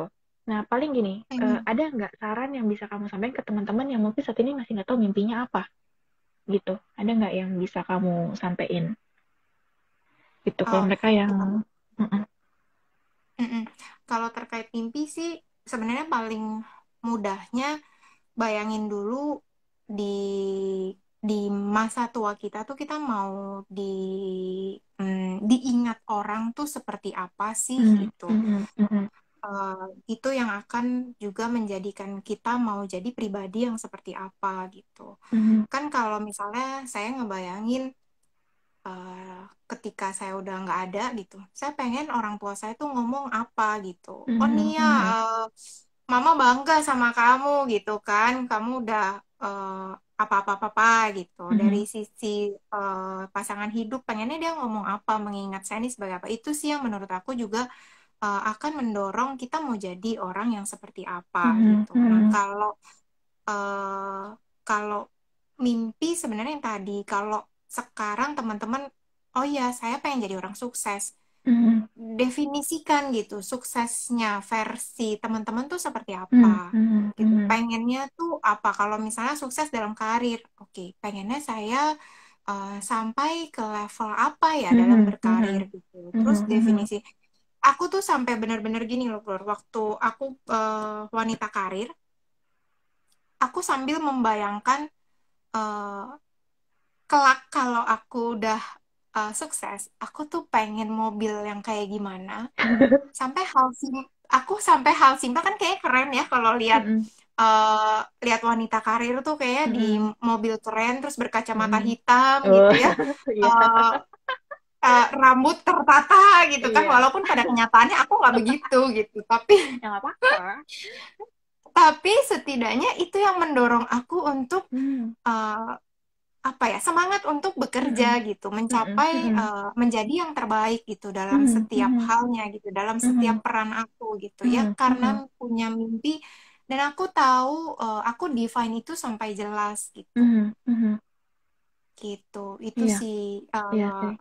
Nah paling gini, mm. ada nggak saran yang bisa kamu sampaikan ke teman-teman yang mungkin saat ini masih nggak tahu mimpinya apa gitu? Ada nggak yang bisa kamu sampaikan gitu kalau Oh, mereka yang mm-mm, mm-mm. Kalau terkait mimpi sih sebenarnya paling mudahnya bayangin dulu di di masa tua kita tuh kita mau diingat orang tuh seperti apa sih gitu. Itu yang akan juga menjadikan kita mau jadi pribadi yang seperti apa gitu. Kan kalau misalnya saya ngebayangin ketika saya udah nggak ada gitu, saya pengen orang tua saya tuh ngomong apa gitu. Oh Nia, mama bangga sama kamu gitu kan, kamu udah apa-apa-apa gitu. Dari sisi pasangan hidup, pengennya dia ngomong apa, mengingat saya ini sebagai apa. Itu sih yang menurut aku juga akan mendorong kita mau jadi orang yang seperti apa gitu. Nah, eh, kalau mimpi sebenarnya yang tadi, kalau sekarang teman-teman, oh ya saya pengen jadi orang sukses, definisikan gitu suksesnya versi teman-teman tuh seperti apa gitu. Pengennya tuh apa? Kalau misalnya sukses dalam karir, oke, pengennya saya sampai ke level apa ya dalam berkarir gitu. Terus definisi. Aku tuh sampai benar-benar gini loh, Flor. Waktu aku wanita karir, aku sambil membayangkan eh, kelak kalau aku udah sukses, aku tuh pengen mobil yang kayak gimana. Sampai hal aku sampai hal simpel kan kayak keren ya kalau lihat lihat wanita karir tuh kayak di mobil keren terus berkacamata hitam gitu ya. Eh, rambut tertata gitu kan, walaupun pada kenyataannya aku nggak begitu gitu, tapi Ya nggak apa-apa. setidaknya itu yang mendorong aku untuk apa ya, semangat untuk bekerja gitu, mencapai menjadi yang terbaik gitu dalam setiap halnya gitu, dalam setiap peran aku gitu ya, karena punya mimpi dan aku tahu aku define itu sampai jelas gitu. Gitu. Itu Iya, sih iya sih.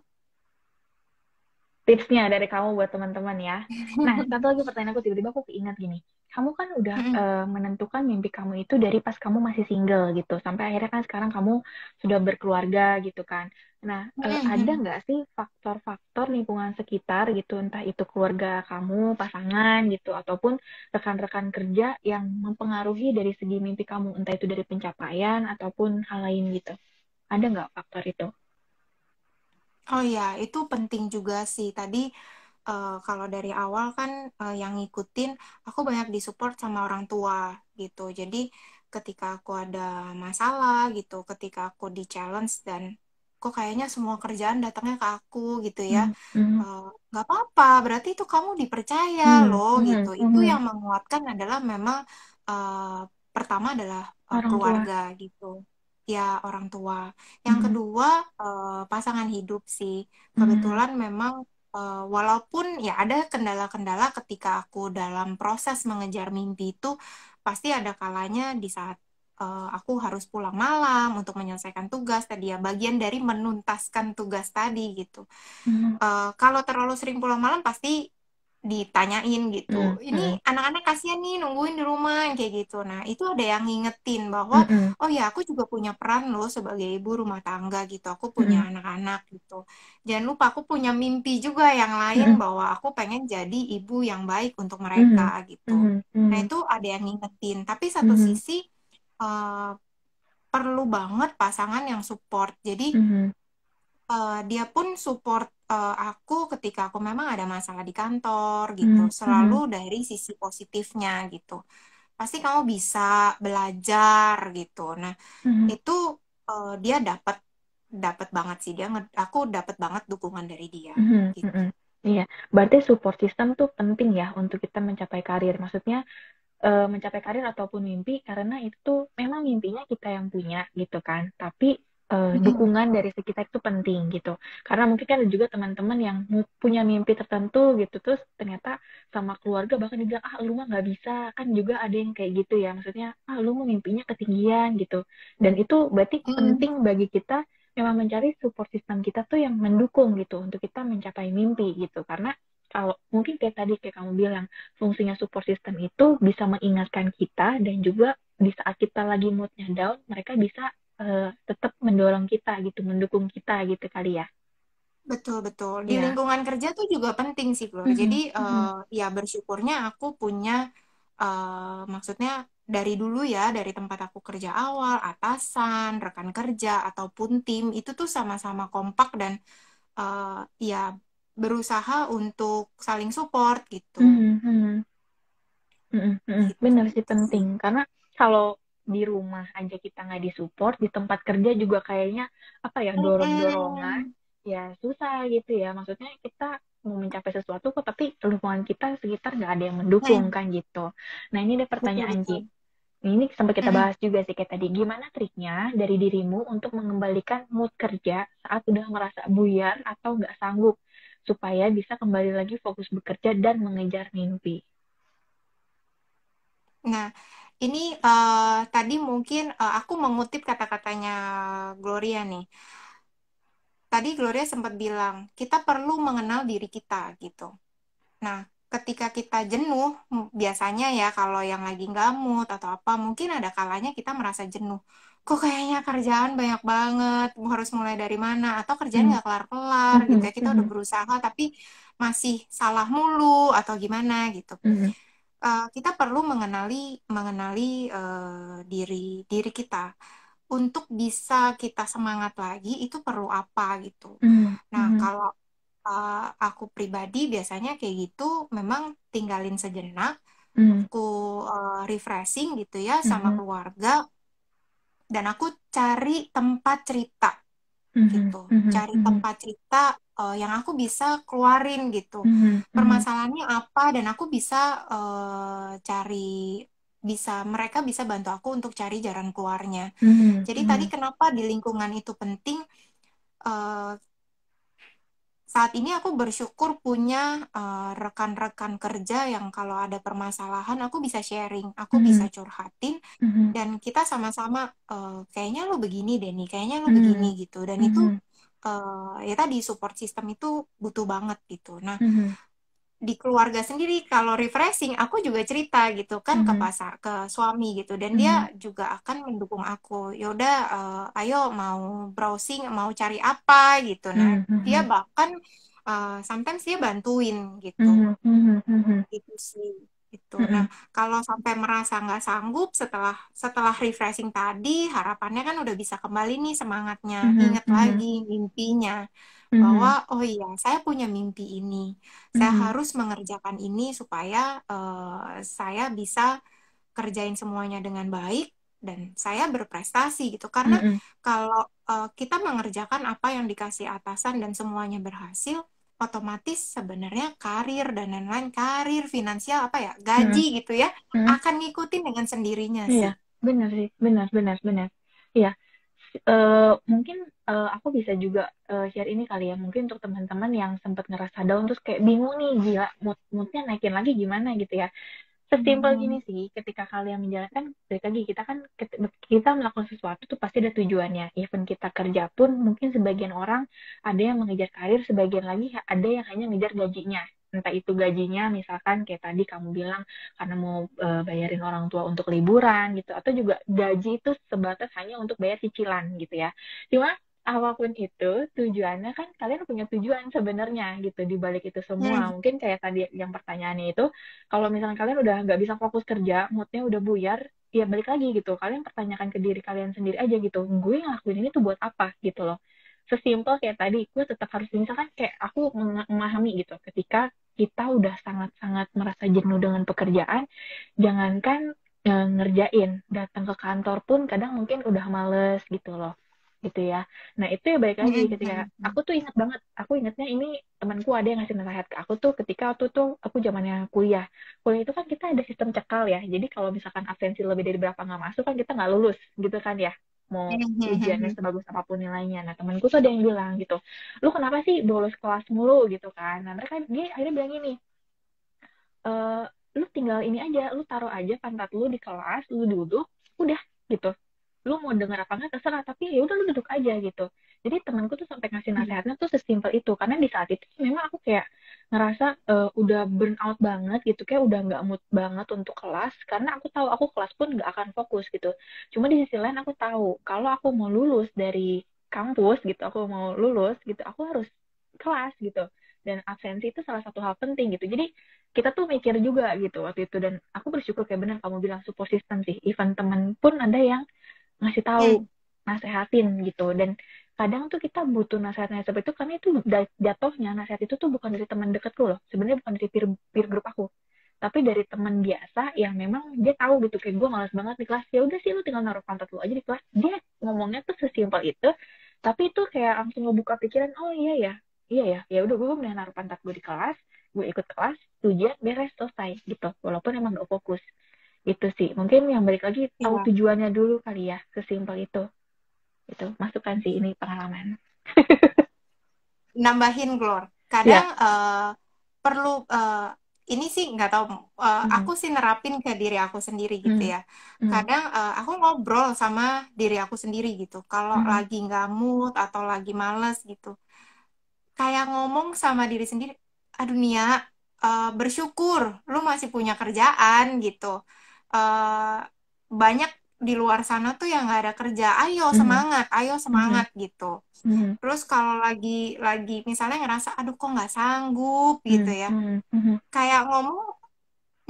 Tipsnya dari kamu buat teman-teman ya. Nah, satu lagi pertanyaan aku tiba-tiba aku keingat gini. Kamu kan udah menentukan mimpi kamu itu dari pas kamu masih single gitu, sampai akhirnya kan sekarang kamu sudah berkeluarga gitu kan. Nah, ada nggak sih faktor-faktor lingkungan sekitar gitu, entah itu keluarga kamu, pasangan gitu, ataupun rekan-rekan kerja yang mempengaruhi dari segi mimpi kamu, entah itu dari pencapaian ataupun hal lain gitu. Ada nggak faktor itu? Oh ya, itu penting juga sih. Tadi kalau dari awal kan yang ngikutin, aku banyak disupport sama orang tua gitu. Jadi ketika aku ada masalah gitu, ketika aku di challenge dan kok kayaknya semua kerjaan datangnya ke aku gitu ya, nggak apa-apa. Berarti itu kamu dipercaya loh gitu. Itu yang menguatkan adalah memang pertama adalah Orang tua. keluarga gitu. Ya, orang tua. Yang kedua, pasangan hidup sih. Kebetulan memang walaupun ya ada kendala-kendala ketika aku dalam proses mengejar mimpi itu, pasti ada kalanya di saat aku harus pulang malam untuk menyelesaikan tugas tadi ya, bagian dari menuntaskan tugas tadi gitu. Kalau terlalu sering pulang malam pasti ditanyain gitu. Ini anak-anak kasihan nih nungguin di rumah yang kayak gitu. Nah, itu ada yang ngingetin bahwa oh ya aku juga punya peran loh sebagai ibu rumah tangga gitu. Aku punya anak-anak gitu. Jangan lupa aku punya mimpi juga yang lain bahwa aku pengen jadi ibu yang baik untuk mereka gitu. Nah, itu ada yang ngingetin. Tapi satu sisi eh, perlu banget pasangan yang support. Jadi dia pun support aku ketika aku memang ada masalah di kantor gitu, selalu dari sisi positifnya gitu. Pasti kamu bisa belajar gitu. Nah, itu dia dapat dapat banget sih dia aku dapat banget dukungan dari dia gitu. Iya, berarti support system tuh penting ya untuk kita mencapai karir. Maksudnya mencapai karir ataupun mimpi karena itu memang mimpinya kita yang punya gitu kan. Tapi dukungan dari sekitar itu penting gitu. Karena mungkin kan ada juga teman-teman yang punya mimpi tertentu gitu terus ternyata sama keluarga bahkan dibilang ah lu mah nggak bisa kan juga ada yang kayak gitu ya. Maksudnya ah lu mau mimpinya ketinggian gitu. Dan itu berarti penting bagi kita memang mencari support system kita tuh yang mendukung gitu untuk kita mencapai mimpi gitu. Karena kalau mungkin kayak tadi kayak kamu bilang fungsinya support system itu bisa mengingatkan kita dan juga di saat kita lagi moodnya down, mereka bisa tetap mendorong kita gitu, mendukung kita gitu kali ya. Betul, betul. Di Iya. lingkungan kerja tuh juga penting sih, Flor. Jadi, ya bersyukurnya aku punya maksudnya dari dulu ya, dari tempat aku kerja awal, atasan, rekan kerja, ataupun tim, itu tuh sama-sama kompak dan ya berusaha untuk saling support gitu. Hmm, hmm. Gitu Bener sih sih. penting karena kalau di rumah aja kita nggak disupport, di tempat kerja juga kayaknya apa ya dorong-dorongan Mm-mm. ya susah gitu ya. Maksudnya kita mau mencapai sesuatu kok tapi lingkungan kita sekitar nggak ada yang mendukung Mm, kan gitu. Nah ini ada pertanyaan Ji. betul-betul. Ini sampai kita bahas juga sih kayak tadi. Gimana triknya dari dirimu untuk mengembalikan mood kerja saat udah merasa buyar atau nggak sanggup supaya bisa kembali lagi fokus bekerja dan mengejar mimpi? Nah, ini tadi mungkin aku mengutip kata-katanya Gloria nih. Tadi Gloria sempat bilang, kita perlu mengenal diri kita gitu. Nah, ketika kita jenuh, biasanya ya kalau yang lagi nggak mood atau apa, mungkin ada kalanya kita merasa jenuh. Kok kayaknya kerjaan banyak banget, harus mulai dari mana? Atau kerjaan Hmm. nggak kelar-kelar gitu Mhm, ya. Kita udah mhm, berusaha tapi masih salah mulu atau gimana gitu. mhm, Kita perlu mengenali mengenali diri diri kita untuk bisa kita semangat lagi itu perlu apa gitu. mhm, Nah, mhm, kalau aku pribadi biasanya kayak gitu, memang tinggalin sejenak, mhm, aku refreshing gitu ya sama mhm, keluarga, dan aku cari tempat cerita mhm, gitu, mhm, cari mhm, tempat cerita yang aku bisa keluarin gitu. mhm, mhm, Permasalahannya apa dan aku bisa cari mereka bisa bantu aku untuk cari jalan keluarnya. mhm, Jadi tadi mhm, kenapa di lingkungan itu penting? eh, Saat ini aku bersyukur punya rekan-rekan kerja yang kalau ada permasalahan aku bisa sharing, aku bisa mhm, curhatin, mhm, dan kita sama-sama kayaknya lo begini deh nih, kayaknya lo begini mhm, gitu. Dan itu mhm, ya tadi support system itu butuh banget gitu. Nah, mhm, di keluarga sendiri kalau refreshing aku juga cerita gitu kan ke mhm, pasar ke suami gitu, dan dia mhm, juga akan mendukung aku. Yaudah, ayo mau browsing mau cari apa gitu. Nah, mhm, dia mhm, bahkan sometimes dia bantuin gitu. mhm, mhm, mhm, Itu sih itu. Nah, mhm, kalau sampai merasa nggak sanggup setelah setelah refreshing tadi, harapannya kan udah bisa kembali nih semangatnya, mhm, ingat mhm, lagi mimpinya bahwa mhm, oh iya saya punya mimpi ini, saya mhm, harus mengerjakan ini supaya saya bisa kerjain semuanya dengan baik dan saya berprestasi gitu. Karena mhm, kalau kita mengerjakan apa yang dikasih atasan dan semuanya berhasil, otomatis sebenarnya karir dan lain-lain, karir, finansial, apa ya, gaji mhm, gitu ya, mhm. akan ngikutin dengan sendirinya Iya, sih. benar sih, benar, benar, benar. Iya, mungkin aku bisa juga share ini kali ya, mungkin untuk teman-teman yang sempat ngerasa down terus kayak bingung nih, gila, moodnya naikin lagi gimana gitu ya. Sesimpel gini Hmm. sih, ketika kalian menjalankan, balik lagi kita kan kita melakukan sesuatu tuh pasti ada tujuannya. Even kita kerja pun, mungkin sebagian orang ada yang mengejar karir, sebagian lagi ada yang hanya mengejar gajinya. Entah itu gajinya, misalkan kayak tadi kamu bilang karena mau bayarin orang tua untuk liburan gitu, atau juga gaji itu sebatas hanya untuk bayar cicilan gitu ya. Cuma apapun itu tujuannya kan kalian punya tujuan sebenarnya gitu di balik itu semua. Hmm. Mungkin kayak tadi yang pertanyaannya itu kalau misalnya kalian udah nggak bisa fokus kerja, moodnya udah buyar, ya balik lagi gitu. Kalian pertanyakan ke diri kalian sendiri aja gitu. Gue ngelakuin ini tuh buat apa gitu loh. Sesimpel kayak tadi, gue tetap harus misalkan kayak aku memahami gitu. Ketika kita udah sangat-sangat merasa jenuh dengan pekerjaan, jangankan ngerjain, datang ke kantor pun kadang mungkin udah males gitu loh gitu ya. Nah itu ya balik lagi Hmm. ketika Hmm. aku tuh ingat banget, aku ingatnya ini temanku ada yang ngasih nasihat ke aku tuh ketika aku zamannya kuliah. Kuliah itu kan kita ada sistem cekal ya. Jadi kalau misalkan absensi lebih dari berapa nggak masuk kan kita nggak lulus gitu kan ya. Mau Hmm. ujiannya Hmm. sebagus apapun nilainya. Nah temanku tuh ada yang bilang gitu, lu kenapa sih bolos kelas mulu gitu kan. Nah mereka dia akhirnya bilang gini, eh lu tinggal ini aja, lu taruh aja pantat lu di kelas, lu duduk, udah gitu. Lu mau denger apa enggak terserah, tapi ya udah lu duduk aja gitu. Jadi temanku tuh sampai ngasih Hmm. nasihatnya tuh sesimpel itu, karena di saat itu memang aku kayak ngerasa udah burn out banget gitu, kayak udah nggak mood banget untuk kelas, karena aku tahu aku kelas pun nggak akan fokus gitu. Cuma di sisi lain aku tahu kalau aku mau lulus dari kampus gitu, aku mau lulus gitu, aku harus kelas gitu. Dan absensi itu salah satu hal penting gitu. Jadi kita tuh mikir juga gitu waktu itu, dan aku bersyukur kayak benar kamu bilang support system sih, even temen pun ada yang ngasih tahu, Hmm. nasehatin gitu. Dan kadang tuh kita butuh nasihatnya seperti itu karena itu jatuhnya nasihat itu tuh bukan dari teman dekatku loh, sebenarnya bukan dari peer group aku, tapi dari teman biasa yang memang dia tahu gitu, kayak gue malas banget di kelas, ya udah sih lu tinggal naruh pantat lu aja di kelas. Dia ngomongnya tuh sesimpel itu, tapi itu kayak langsung ngebuka pikiran, oh iya ya, iya ya, ya udah gue udah naruh pantat gue di kelas, gue ikut kelas, ujian beres selesai gitu, walaupun emang gak fokus. Itu sih mungkin yang balik lagi tahu Iya. tujuannya dulu kali ya, sesimpel itu masukan sih, ini pengalaman. Nambahin Glor, Ya. kadang perlu ini sih nggak tahu, Mm, aku sih nerapin ke diri aku sendiri gitu mm, ya. mm, Kadang aku ngobrol sama diri aku sendiri gitu. Kalau mm, lagi nggak mood atau lagi males gitu, kayak ngomong sama diri sendiri, aduh Nia, bersyukur lu masih punya kerjaan gitu. Eh, Banyak di luar sana tuh yang nggak ada kerja. mm, Ayo mm, semangat gitu. mm, Terus kalau lagi misalnya ngerasa aduh kok nggak sanggup gitu mm, ya, mm, mm, kayak ngomong,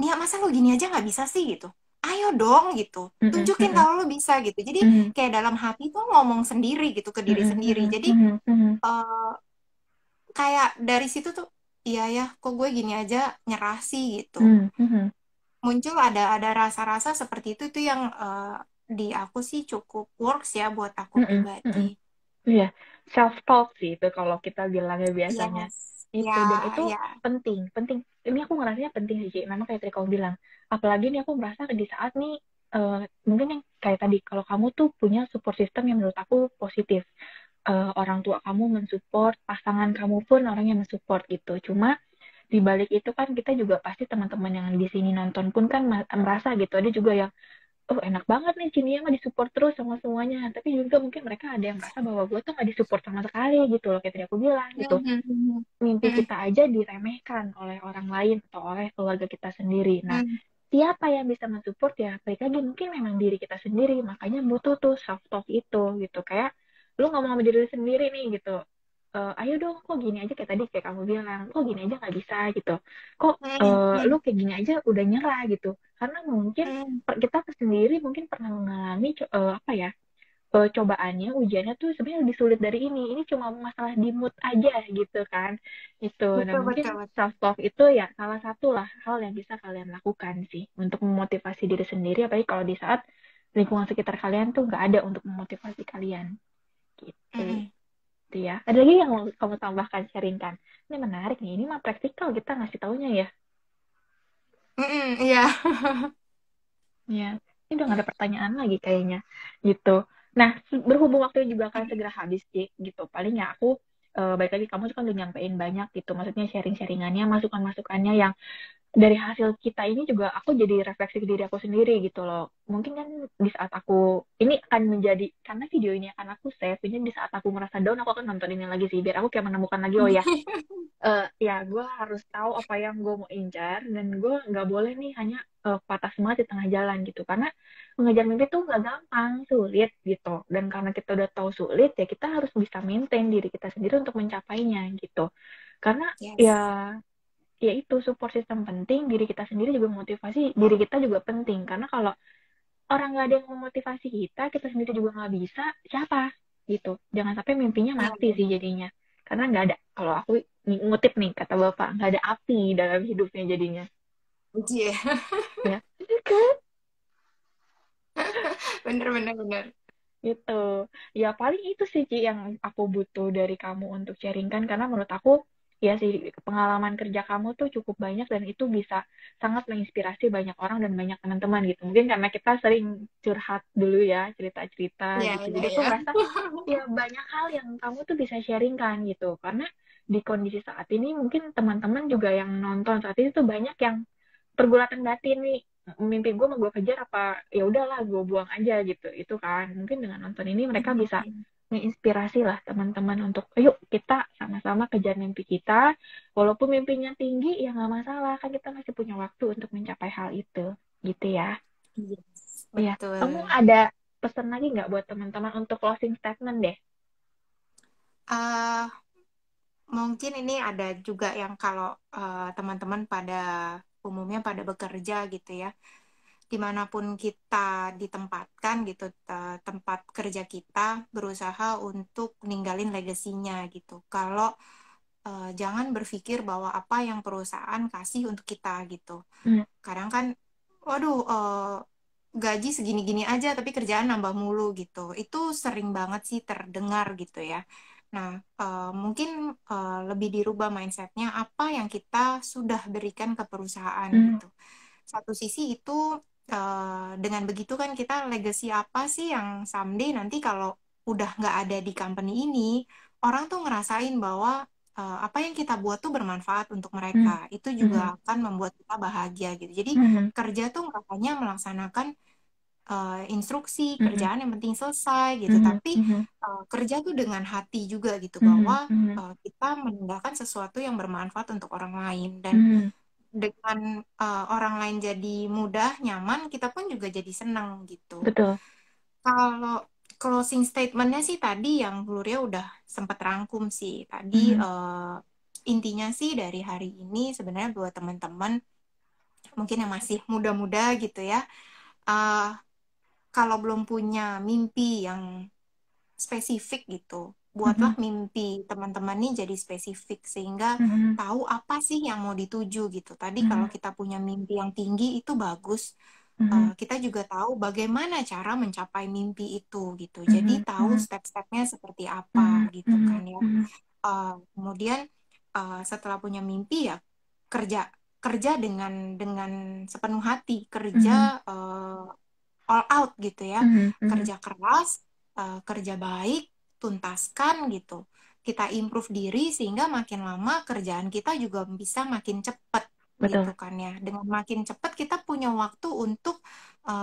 Nia masa lu gini aja nggak bisa sih gitu. Ayo dong gitu. mm, Tunjukin mm, kalau lu bisa gitu. Jadi mm, kayak dalam hati tuh ngomong sendiri gitu ke diri mm, sendiri. mm, Jadi mm, mm, eh, kayak dari situ tuh, iya ya, kok gue gini aja nyerah sih gitu. mm, mm. Muncul ada rasa-rasa seperti itu tuh yang di aku sih cukup works ya buat aku Mm, mm, pribadi. mm. Iya, self talk sih itu kalau kita bilangnya biasanya. Yes, Itu, dan ya, itu ya. penting, penting. Ini aku ngerasanya penting sih, Ci. Memang kayak tadi kamu bilang. Apalagi nih aku merasa di saat nih, eh, mungkin yang kayak tadi, kalau kamu tuh punya support system yang menurut aku positif. Orang tua kamu mensupport, pasangan kamu pun orang yang mensupport gitu. Cuma di balik itu kan kita juga pasti, teman-teman yang di sini nonton pun kan merasa gitu. Ada juga yang, oh enak banget nih Cinia mah disupport terus sama semuanya, tapi juga mungkin mereka ada yang merasa bahwa gue tuh nggak disupport sama sekali gitu loh, kayak tadi aku bilang gitu, Mhm. mimpi Mhm. kita aja diremehkan oleh orang lain atau oleh keluarga kita sendiri. Nah, Mhm. siapa yang bisa mensupport ya balik lagi mungkin memang diri kita sendiri, makanya butuh tuh self talk itu gitu, kayak lu ngomong sama diri lu sendiri nih gitu. Ayo dong, kok gini aja, kayak tadi kayak kamu bilang, kok gini aja nggak bisa gitu, kok lu Mhm. kayak gini aja udah nyerah gitu, karena mungkin Mhm. kita sendiri mungkin pernah mengalami apa ya, cobaannya, ujiannya tuh sebenarnya lebih sulit dari ini cuma masalah di mood aja gitu kan. Itu, nah Betul, mungkin betul, betul. self talk itu ya salah satu lah hal yang bisa kalian lakukan sih untuk memotivasi diri sendiri, apalagi kalau di saat lingkungan sekitar kalian tuh nggak ada untuk memotivasi kalian gitu. Mhm. Itu ya, ada lagi yang mau kamu tambahkan, sharingkan, ini menarik nih, ini mah praktikal kita ngasih taunya ya. Mhm, iya. Ya, ini udah gak ada pertanyaan lagi kayaknya gitu. Nah, berhubung waktu juga akan segera habis, Ci, gitu. Paling ya aku, balik lagi, kamu tuh kan udah nyampein banyak gitu. Maksudnya sharing-sharingannya, masukan-masukannya yang dari hasil kita ini juga aku jadi refleksi ke diri aku sendiri gitu loh. Mungkin kan di saat aku, ini akan menjadi, karena video ini akan aku save, ini di saat aku merasa down, aku akan nonton ini lagi sih. Biar aku kayak menemukan lagi, oh ya, ya gue harus tahu apa yang gue mau incar, dan gue nggak boleh nih hanya patah semangat di tengah jalan gitu, karena mengejar mimpi tuh nggak gampang, sulit gitu, dan karena kita udah tahu sulit ya kita harus bisa maintain diri kita sendiri untuk mencapainya gitu, karena ya, Yes. ya itu support system penting, diri kita sendiri juga motivasi diri kita juga penting, karena kalau orang nggak ada yang memotivasi kita, kita sendiri juga nggak bisa, siapa gitu. Jangan sampai mimpinya Iya, mati sih benar. jadinya, karena nggak ada, kalau aku ngutip nih kata bapak, nggak ada api dalam hidupnya jadinya Iya. ya. Kan? Bener, bener, bener. Gitu ya, paling itu sih Ci yang aku butuh dari kamu untuk sharingkan, karena menurut aku ya sih, pengalaman kerja kamu tuh cukup banyak dan itu bisa sangat menginspirasi banyak orang dan banyak teman-teman gitu, mungkin karena kita sering curhat dulu ya, cerita-cerita Iya, gitu, iya, jadi aku iya. merasa ya banyak hal yang kamu tuh bisa sharingkan gitu, karena di kondisi saat ini mungkin teman-teman juga yang nonton saat ini tuh banyak yang pergulatan batin nih, mimpi gue mau gue kejar apa ya udahlah gue buang aja gitu, itu kan mungkin dengan nonton ini mereka bisa Mhm. menginspirasi lah teman-teman untuk ayo kita sama-sama kejar mimpi kita, walaupun mimpinya tinggi ya nggak masalah, kan kita masih punya waktu untuk mencapai hal itu gitu ya. Yes, Ya, kamu betul. ada pesan lagi nggak buat teman-teman untuk closing statement deh? Ah, mungkin ini ada juga yang kalau teman-teman pada umumnya pada bekerja gitu ya, dimanapun kita ditempatkan gitu, tempat kerja kita berusaha untuk ninggalin legasinya gitu. Kalau jangan berpikir bahwa apa yang perusahaan kasih untuk kita gitu. Hmm. Kadang kan, waduh, gaji segini-gini aja tapi kerjaan nambah mulu gitu. Itu sering banget sih terdengar gitu ya. Nah, mungkin lebih dirubah mindsetnya apa yang kita sudah berikan ke perusahaan Hmm. gitu. Satu sisi itu dengan begitu kan kita legacy apa sih yang someday nanti kalau udah nggak ada di company ini, orang tuh ngerasain bahwa apa yang kita buat tuh bermanfaat untuk mereka. Hmm. Itu juga Hmm. akan membuat kita bahagia gitu. Jadi Hmm. kerja tuh nggak hanya melaksanakan instruksi Hmm. kerjaan yang penting selesai gitu, Hmm. tapi Hmm. kerja tuh dengan hati juga gitu, Hmm. bahwa Hmm. kita meninggalkan sesuatu yang bermanfaat untuk orang lain, dan Hmm. dengan orang lain jadi mudah, nyaman, kita pun juga jadi senang gitu. Betul. Kalau closing statementnya sih tadi yang Gloria udah sempat rangkum sih. Tadi Hmm. intinya sih dari hari ini sebenarnya buat teman-teman mungkin yang masih muda-muda gitu ya, uh, kalau belum punya mimpi yang spesifik gitu, buatlah Hmm. mimpi teman-teman nih jadi spesifik sehingga Hmm. tahu apa sih yang mau dituju gitu. Tadi kalau Hmm. kita punya mimpi yang tinggi itu bagus, Hmm. kita juga tahu bagaimana cara mencapai mimpi itu gitu. Jadi Hmm. tahu Hmm. step-stepnya seperti apa Hmm. gitu Hmm. kan ya. Hmm. Kemudian setelah punya mimpi ya kerja kerja dengan sepenuh hati, kerja Hmm. all out gitu ya, Hmm. Hmm. kerja keras, kerja baik, tuntaskan gitu. Kita improve diri sehingga makin lama kerjaan kita juga bisa makin cepat gitu Betul. kan ya. Dengan makin cepat kita punya waktu untuk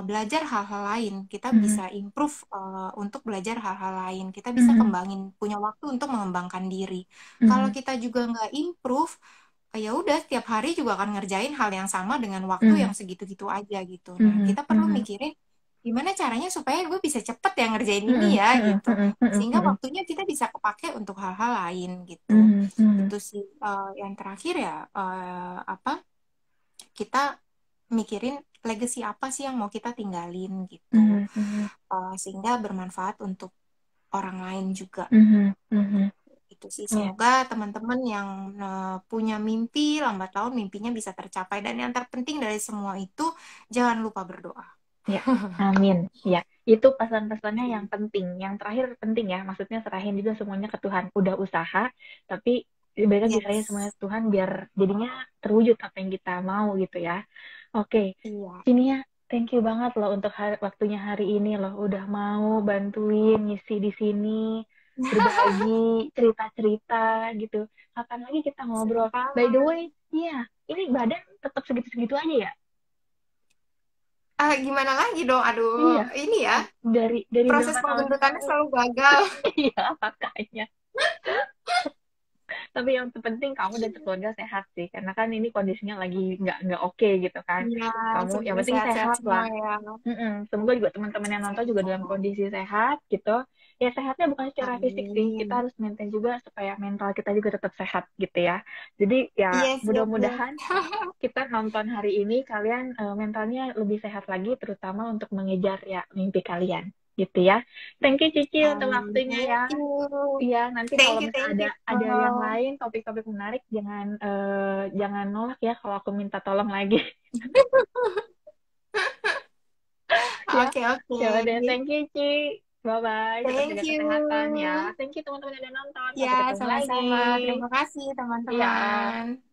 belajar hal-hal lain. Kita Hmm. bisa improve untuk belajar hal-hal lain. Kita bisa Hmm. kembangin, punya waktu untuk mengembangkan diri. Kalau Hmm. kita juga nggak improve, ya udah setiap hari juga akan ngerjain hal yang sama dengan waktu Hmm. yang segitu-gitu aja gitu. Nah, Hmm. kita perlu Hmm. mikirin gimana caranya supaya gue bisa cepet ya ngerjain ini Hmm. ya Hmm. gitu. Hmm. Hmm. Sehingga Hmm. waktunya kita bisa kepake untuk hal-hal lain gitu. Hmm. Hmm. Itu sih yang terakhir ya, apa, kita mikirin legacy apa sih yang mau kita tinggalin gitu. Hmm. Hmm. Sehingga bermanfaat untuk orang lain juga. Hmm. Hmm. Itu sih, Ya. semoga teman-teman yang punya mimpi lambat laun mimpinya bisa tercapai, dan yang terpenting dari semua itu jangan lupa berdoa. Ya, amin. Ya, itu pesan-pesannya yang penting. Yang terakhir penting ya, maksudnya serahin juga semuanya ke Tuhan. Udah usaha, tapi mereka diserahin semuanya Yes. ke Tuhan biar jadinya terwujud apa yang kita mau gitu ya. Oke, Iya. ini ya, thank you banget loh untuk waktunya hari ini loh. Udah mau bantuin ngisi di sini, berbagi cerita-cerita gitu. Kapan lagi kita ngobrol? By the Sama. way, iya, ini badan tetap segitu-segitu aja ya? Gimana lagi dong? Aduh, Iya, ini ya, dari proses berapa tahun yang pembentukannya lalu. selalu gagal. Iya, makanya. Tapi yang terpenting kamu dan keluarga sehat sih, karena kan ini kondisinya lagi nggak oke gitu kan. Iya, Kamu yang semoga penting sehat-sehat sehat semua lah. ya. Semoga juga teman-teman yang nonton juga dalam kondisi sehat gitu. Ya sehatnya bukan secara fisik sih, kita Amin. harus maintain juga supaya mental kita juga tetap sehat gitu ya. Jadi ya Iya, siap-siap. mudah-mudahan kita nonton hari ini kalian mentalnya lebih sehat lagi, terutama untuk mengejar ya mimpi kalian gitu ya. Thank you Cici untuk Amin. waktunya ya. Thank you. Iya, nanti kalau misalnya Thank you, ada yang Paul. lain topik-topik menarik jangan nolak ya kalau aku minta tolong lagi. Ya, Oke, oke. ya udah thank you Ci. Bye bye, tetap Thank jaga kesehatan ya. you. Thank you teman-teman yang udah nonton. Ya, Sampai ketemu lagi. sama-sama. Terima kasih, Iya. teman-teman.